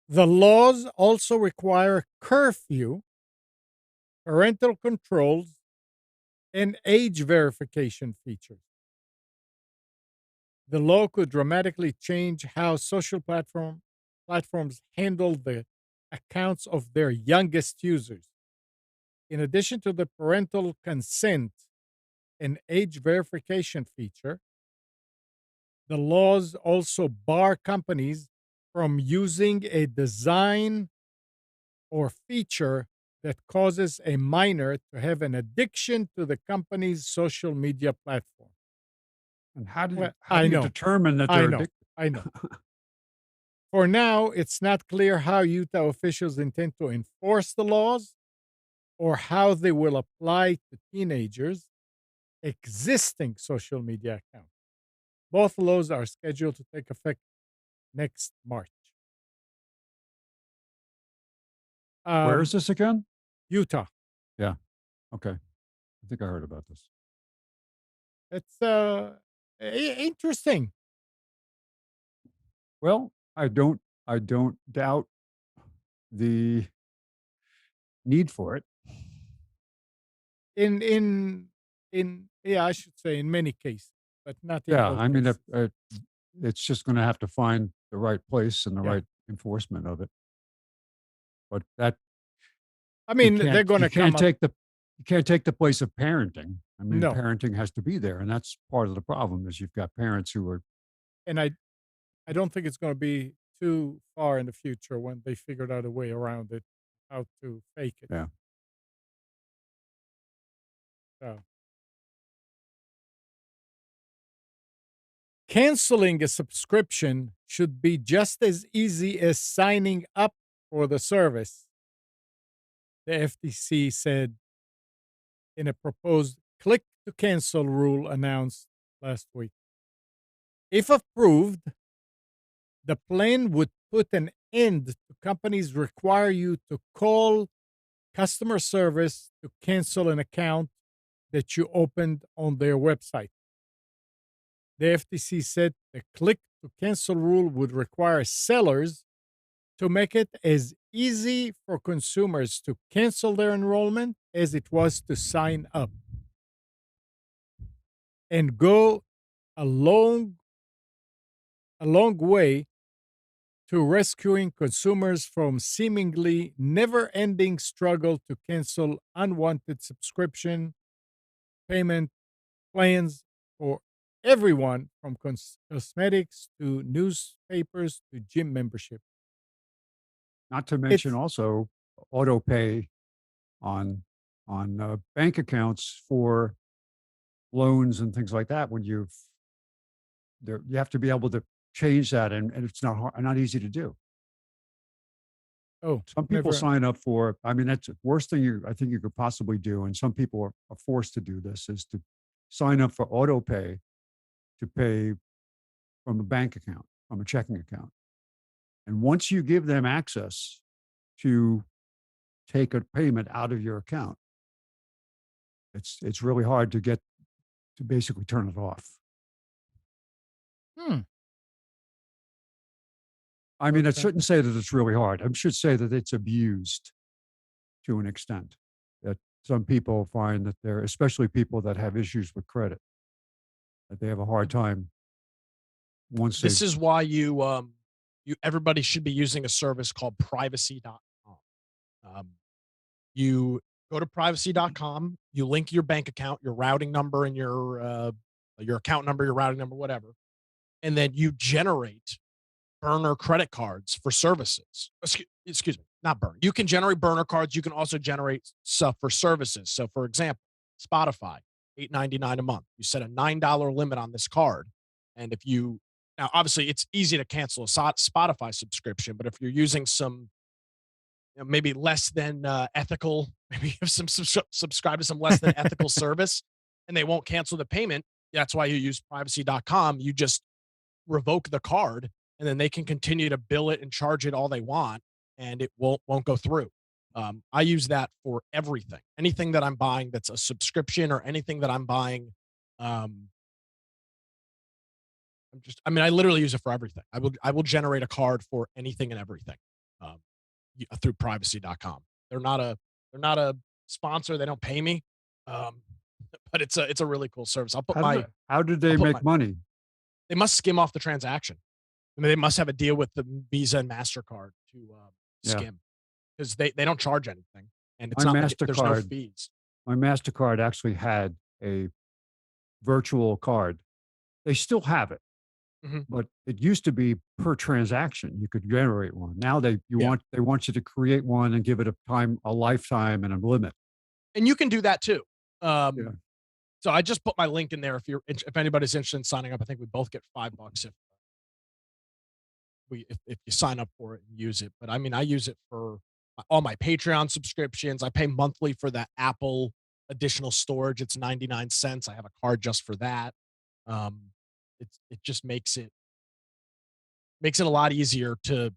The laws also require curfew, parental controls, and age verification features. The law could dramatically change how social platforms handle the accounts of their youngest users. In addition to the parental consent and age verification feature, the laws also bar companies from using a design or feature that causes a minor to have an addiction to the company's social media platform. And Well, how do you determine that I they're know, addicted? I know. For now, it's not clear how Utah officials intend to enforce the laws or how they will apply to teenagers' existing social media accounts. Both laws are scheduled to take effect next March. Where is this again? Utah. Yeah. Okay. I think I heard about this. It's interesting. Well, I don't doubt the need for it. In yeah, I should say in many cases, but not in Yeah, all I mean, cases. it's just going to have to find the right place and the Yeah. right enforcement of it. But that I mean, they're going you to come can't up. take the you can't take the place of parenting. I mean, No, parenting has to be there, and that's part of the problem. Is you've got parents who are and I don't think it's going to be too far in the future when they figured out a way around it, how to fake it. yeah. So canceling a subscription should be just as easy as signing up for the service, the FTC said in a proposed click to cancel rule announced last week. If approved, the plan would put an end to companies require you to call customer service to cancel an account that you opened on their website. The FTC said the click to cancel rule would require sellers to make it as easy for consumers to cancel their enrollment as it was to sign up, and go a long way to rescuing consumers from seemingly never-ending struggle to cancel unwanted subscription payment plans for everyone from cosmetics to newspapers to gym membership. Not to mention It's also auto pay on bank accounts for loans and things like that. When you have to be able to change that, and it's not easy to do. oh, Some people never. sign up for. I mean, that's the worst thing I think you could possibly do, and some people are forced to do this is to sign up for auto pay to pay from a bank account, from a checking account. And once you give them access to take a payment out of your account, it's really hard to get to basically turn it off. Hmm. I mean, I Okay. shouldn't say that it's really hard. I should say that it's abused to an extent. That some people find that they're, especially people that have issues with credit, that they have a hard time once they. This is why you everybody should be using a service called privacy.com. You go to privacy.com, you link your bank account, your routing number, and your account number, your routing number, whatever, and then you generate burner credit cards for services. Excuse me, not burner. You can generate burner cards. You can also generate stuff for services. So, for example, Spotify, $8.99 a month. You set a $9 limit on this card, and if you now obviously it's easy to cancel a Spotify subscription, but if you're using some maybe less than ethical, maybe you have some subscribe to some less than ethical service, and they won't cancel the payment. That's why you use privacy.com. You just revoke the card, and then they can continue to bill it and charge it all they want, and it won't go through. I use that for everything. Anything that I'm buying that's a subscription or anything that I'm buying. Um, I mean, I literally use it for everything. I will generate a card for anything and everything um, through privacy.com. They're not a sponsor. They don't pay me. Um, but it's a really cool service. How did I'll they put my make money? they must skim off the transaction. I mean, they must have a deal with the Visa and MasterCard to Yeah. skim because they don't charge anything, and it's My not like there's no MasterCard fees. my MasterCard actually had a virtual card. They still have it, Mhm. but it used to be per transaction. You could generate one. Now Yeah, they want you to create one and give it a lifetime and a limit. and you can do that too. Yeah. So I just put my link in there if anybody's interested in signing up. I think we both get $5 if you sign up for it and use it. But I mean, I use it for all my Patreon subscriptions. I pay monthly for that Apple additional storage. It's 99 cents. I have a card just for that. Um, it just makes it a lot easier to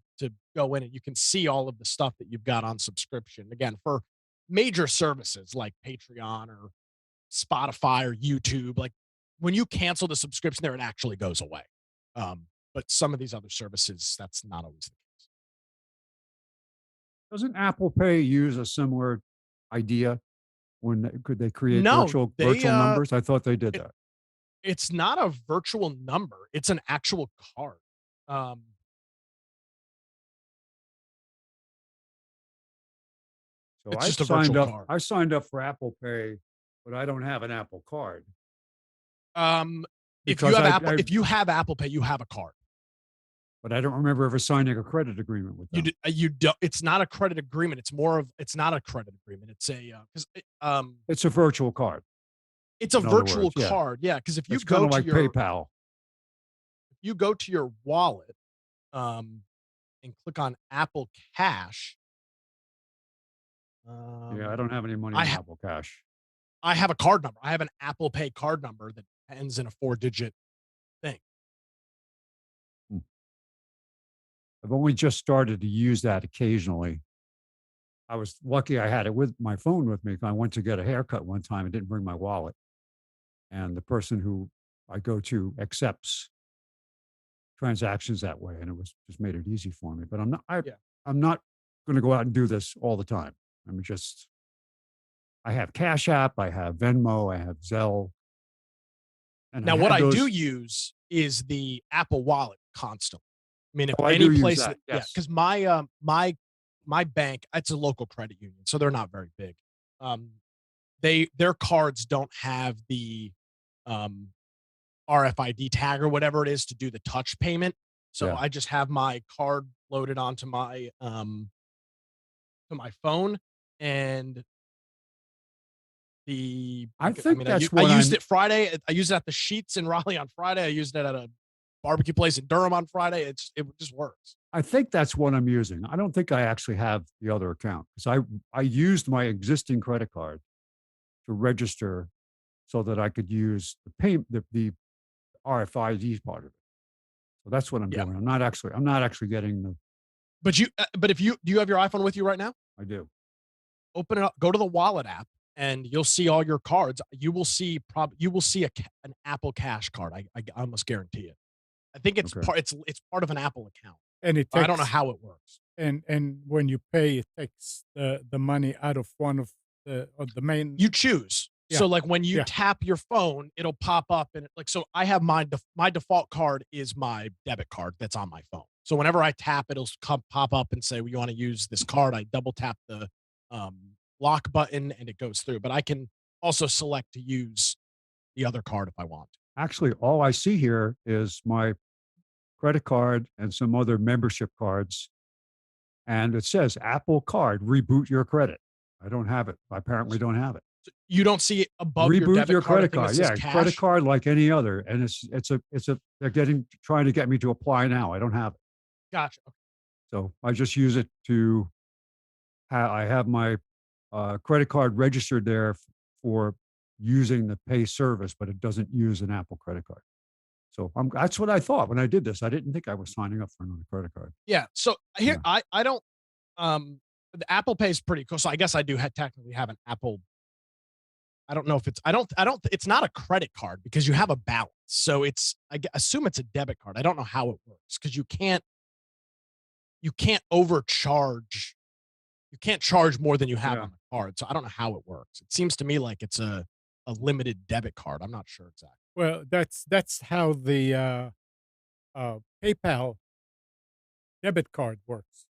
go in and you can see all of the stuff that you've got on subscription. Again, for major services like Patreon or Spotify or YouTube, like when you cancel the subscription there, it actually goes away. But some of these other services, that's not always the case. Doesn't Apple Pay use a similar idea could they create No, they virtual numbers? I thought they did it, that. it's not a virtual number, it's an actual card. Um, So it's just a virtual card. I signed up for Apple Pay, but I don't have an Apple card Um, because If you have Apple Pay, you have a card. but I don't remember ever signing a credit agreement with them. You don't. It's not a credit agreement. It's not a credit agreement. It's a because It's a virtual card. it's a In other virtual words, yeah. card. Yeah, because It's kind of like PayPal. if you go to your wallet, and click on Apple Cash, Yeah, I um, don't have any money I in ha- Apple Cash. I have a card number. I have an Apple Pay card number that ends in a 4-digit thing. Hmm. I've only just started to use that occasionally. I was lucky I had it with my phone with me. I went to get a haircut one time and didn't bring my wallet. And the person who I go to accepts transactions that way. And it was just made it easy for me. But Yeah. I'm not going to go out and do this all the time. I have Cash App, I have Venmo, I have Zelle. And I Now, what had I do those. use is the Apple Wallet constantly. I mean, if Oh, I any do use place that. yeah, Yes. because my bank, it's a local credit union, so they're not very big. Um, their cards don't have the um, RFID tag or whatever it is to do the touch payment. So Yeah. I just have my card loaded onto my phone, and I I think mean, that's I what used I'm. it Friday. I used it at the Sheets in Raleigh on Friday. I used it at a barbecue place in Durham on Friday. It just works. I think that's what I'm using. I don't think I actually have the other account because I used my existing credit card to register so that I could use the RFID part of it. So that's what I'm Yeah, doing. I'm not actually getting the. but if you do you have your iPhone with you right now? I do. Open it up, go to the wallet app, and you'll see all your cards. You will see an Apple Cash card. I almost guarantee it. I think Okay. it's part of an Apple account. And it I don't know takes how it works. and when you pay, it takes the money out of one of the main. You choose. Yeah. So like when you Yeah. tap your phone, it'll pop up and like so I have my default card is my debit card that's on my phone. So whenever I tap, it'll pop up and say, well, you want to use this card. I double tap the lock button and it goes through. But I can also select to use the other card if I want. Actually, all I see here is my credit card and some other membership cards, and it says Apple Card reboot your credit. I don't have it. I apparently don't have it. So you don't see it above your Reboot debit your card. credit card. Yeah, Cash. credit card like any other, and it's a. They're trying to get me to apply now. I don't have it, Gotcha. so I just use it to. I have my credit card registered there for using the pay service, but it doesn't use an Apple credit card. So that's what I thought when I did this. I didn't think I was signing up for another credit card. Yeah. So here Yeah. I don't um The Apple Pay is pretty cool. So I guess I do technically have an Apple. I don't know if it's I don't it's not a credit card because you have a balance. So it's assume it's a debit card. I don't know how it works because you can't overcharge. You can't charge more than you have Yeah. on the card. So I don't know how it works. It seems to me like it's a limited debit card. I'm not sure exactly. Well, that's how the PayPal debit card works.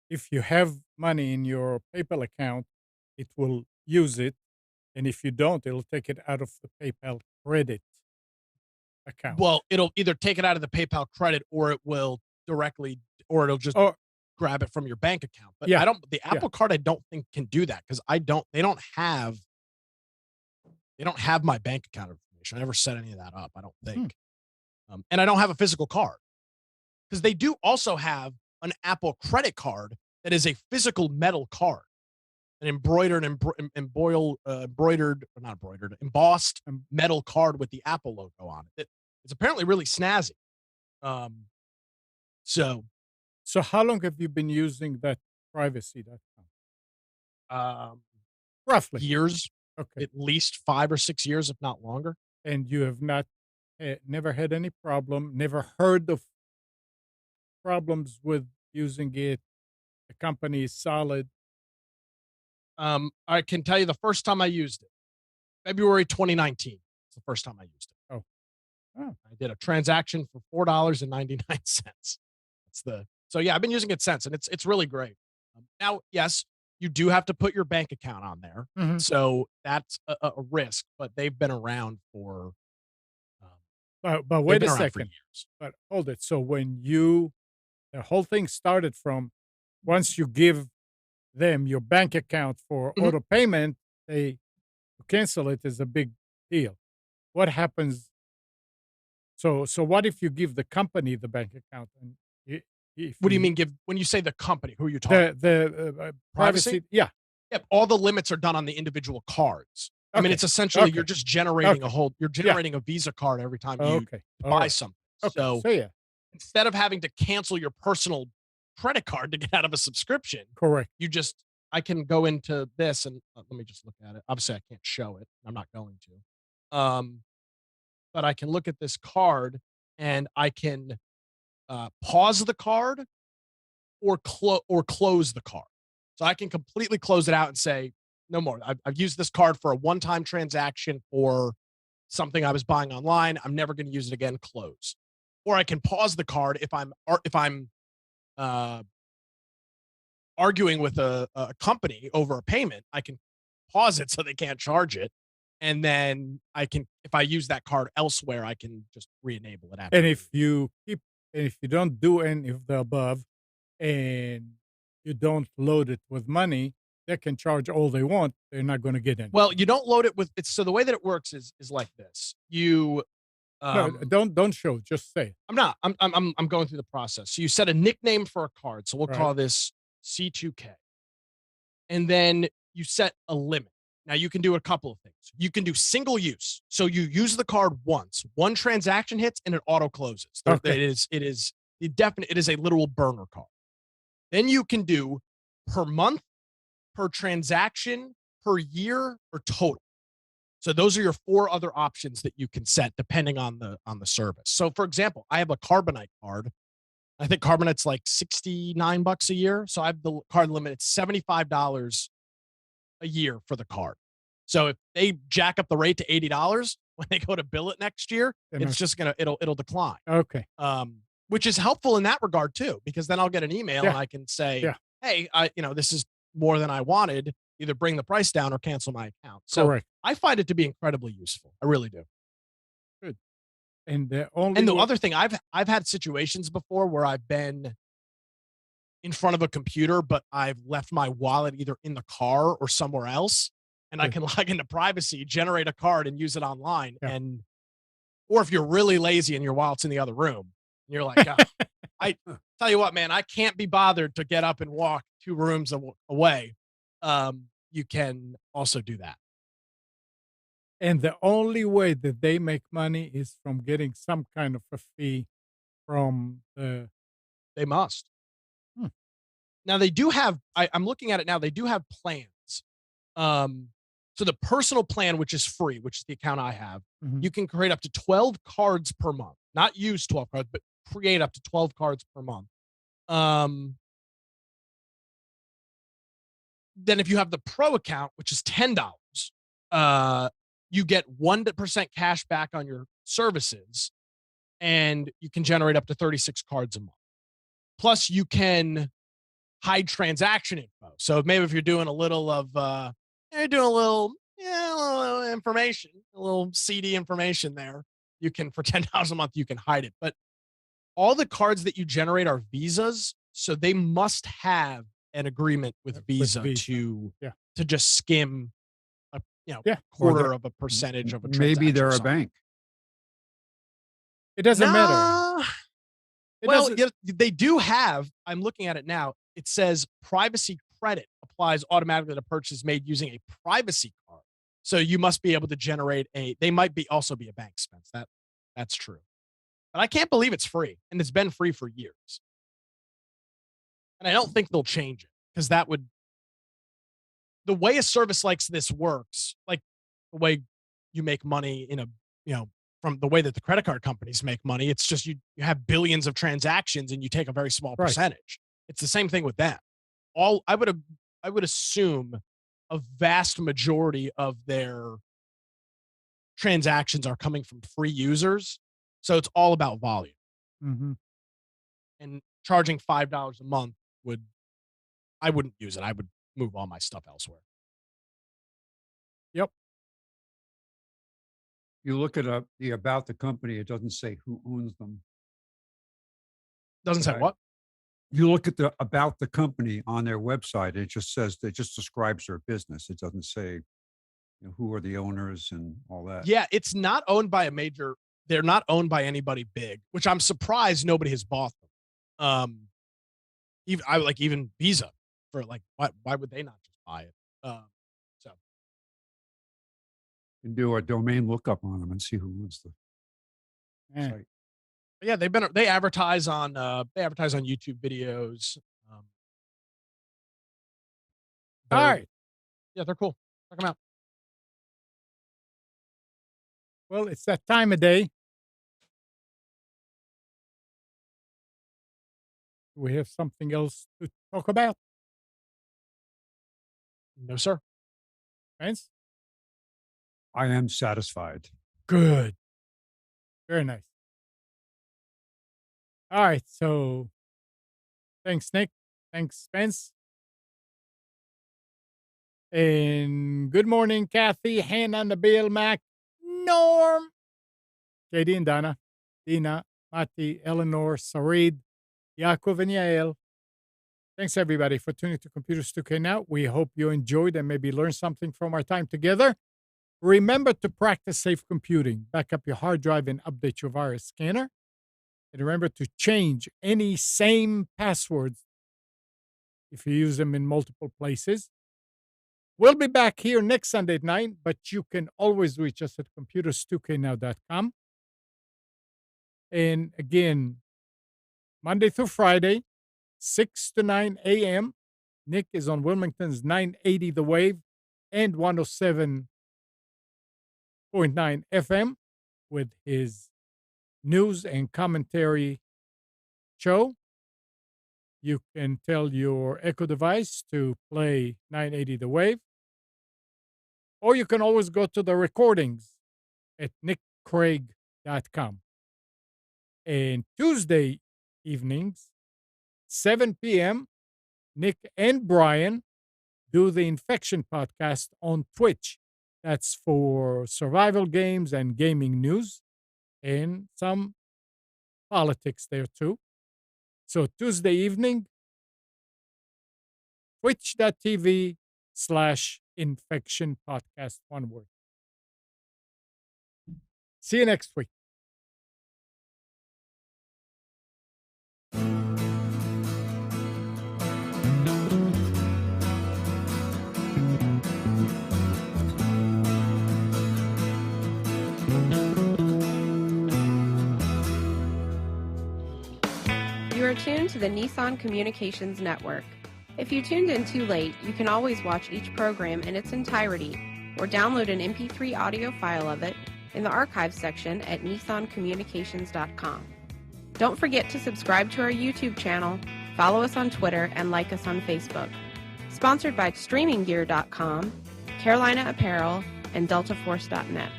If you have money in your PayPal account, it will use it, and if you don't, it'll take it out of the PayPal credit account. Well, it'll either take it out of the PayPal credit or it will directly or it'll just Oh, grab it from your bank account. But yeah, I don't the yeah. Apple card I don't think can do that because they don't have my bank account information. I never set any of that up, I don't Hmm. think. And I don't have a physical card because they do also have an Apple credit card that is a physical metal card, an embroidered, or not embroidered, embossed Um, metal card with the Apple logo on it. It's apparently really snazzy. Um, so so how long have you been using that privacy.com? um, Roughly. years, Okay. at least 5 or 6 years, if not longer. And you have not never had any problem, never heard of problems with using it. The company is solid. I can tell you the first time I used it, February 2019. It's the first time I used it. Oh. Oh. I did a transaction for $4.99. So yeah, I've been using it since, and it's really great. Now, yes, you do have to put your bank account on there, Mhm. so that's a risk. But they've been around for um, But they've wait been a around for second. years. But hold it. So when the whole thing started from once you give them your bank account for Mhm. auto payment, they to cancel it is a big deal. What happens? So what if you give the company the bank account and if What do you you mean? Give when you say the company? Who are you talking? the Privacy? privacy? Yeah. Yep, all the limits are done on the individual cards. I mean, Okay. it's essentially you're Okay. just generating Okay. you're Yeah. generating a Visa card every time you Okay. All buy right. something. Okay. So So yeah. instead of having to cancel your personal credit card to get out of a subscription, Correct. you just I can go into this and let me just look at it. Obviously, I can't show it. I'm not going to. But I can look at this card and I can pause the card or close the card. So I can completely close it out and say, no more. I've used this card for a one-time transaction for something I was buying online. I'm never going to use it again. Close. Or I can pause the card if I'm uh, arguing with a company over a payment. I can pause it so they can't charge it, and then if I use that card elsewhere, I can just re-enable it after. And if you don't do any of the above and you don't load it with money, they can charge all they want. They're not going to get any. Well, you don't load it with it's so the way that it works is like this. You No, um don't show. Just say it. I'm not. I'm going through the process. So you set a nickname for a card. So we'll Right. call this C2K. And then you set a limit. Now you can do a couple of things. You can do single use. So you use the card once. One transaction hits and it auto closes. Okay. It is a literal burner card. Then you can do per month, per transaction, per year, or total. So those are your four other options that you can set depending on the service. So for example, I have a Carbonite card. I think Carbonite's like $69 a year. So I have the card limit at $75 a year for the card. So if they jack up the rate to $80 when they go to bill it next year, Then it's just gonna it'll decline. okay. Which is helpful in that regard too, because then I'll get an email Yeah. and I can say, Yeah. hey, this is more than I wanted. Either bring the price down or cancel my account. So Correct. I find it to be incredibly useful. I really do. Good. And the only And the way, other thing, I've had situations before where I've been in front of a computer, but I've left my wallet either in the car or somewhere else, and I Yeah. can log into privacy, generate a card, and use it online. Yeah. Or if you're really lazy and your wallet's in the other room, and you're like, "Ah, I tell you what, man, I can't be bothered to get up and walk 2 rooms away. You can also do that. and the only way that they make money is from getting some kind of a fee from the. They must. Hmm. Now they do have, I'm looking at it now, they do have plans. So the personal plan, which is free, which is the account I have, Mhm. you can create up to 12 cards per month. Not use 12 cards, but create up to 12 cards per month. Then if you have the pro account, which is $10, you get 1% cash back on your services, and you can generate up to 36 cards a month. Plus, you can hide transaction info. So maybe if you're doing a little of, you're doing a little information, a little CD information there, you can, for $10 a month, you can hide it. But all the cards that you generate are visas, so they must have an agreement with Visa, Visa. Yeah. to just skim a Yeah. quarter of a percentage of a transaction. Maybe they're or a something. bank. It doesn't matter. Nah. It Well, doesn't- yeah, they do have. I'm looking at it now. It says privacy credit applies automatically to purchases made using a privacy card. So you must be able to generate a. They might be also be a bank expense. That's true. But I can't believe it's free, and it's been free for years. And I don't think they'll change it, because that would, the way a service like this works, like the way you make money in a, from the way that the credit card companies make money, it's just you have billions of transactions and you take a very small Right. percentage. It's the same thing with that. I would assume a vast majority of their transactions are coming from free users. So it's all about volume. Mhm. And charging $5 a month I wouldn't use it. I would move all my stuff elsewhere. Yep. You look at the about the company, it doesn't say who owns them. Doesn't say Right. what? You look at the about the company on their website, it just says, it just describes their business. It doesn't say who are the owners and all that. Yeah, it's not owned by a major. They're not owned by anybody big, which I'm surprised nobody has bought them. Even Visa, for like, why would they not just buy it? So You can do a domain lookup on them and see who owns the Yeah. site. but yeah, they advertise on YouTube videos. All they're- right. yeah, they're cool. Check them out. Well, it's that time of day. We have something else to talk about, No, sir. friends. I am satisfied. Good. Very nice. All right. So thanks, Nick. Thanks, Spence. And good morning, Kathy, Hannah, Nabil, Mac, Norm, JD and Donna, Dina, Mati, Eleanor, Sarid, Yaakov, and Yael. Thanks, everybody, for tuning to Computers 2K Now. We hope you enjoyed and maybe learned something from our time together. Remember to practice safe computing. Back up your hard drive and update your virus scanner. And remember to change any same passwords if you use them in multiple places. We'll be back here next Sunday at 9, but you can always reach us at computers2know.com. And again, Monday through Friday, 6 to 9 a.m., Nick is on Wilmington's 980 The Wave and 107.9 FM with his news and commentary show. You can tell your Echo device to play 980 The Wave. Or you can always go to the recordings at nickcraig.com. And Tuesday evenings, 7 p.m., Nick and Brian do the Infection podcast on Twitch. That's for survival games and gaming news and some politics there too. So Tuesday evening, twitch.tv/infection podcast, one word. See you next week. You are tuned to the Nissan Communications Network. If you tuned in too late, you can always watch each program in its entirety or download an MP3 audio file of it in the archives section at nissancommunications.com. Don't forget to subscribe to our YouTube channel, follow us on Twitter, and like us on Facebook. Sponsored by StreamingGear.com, Carolina Apparel, and DeltaForce.net.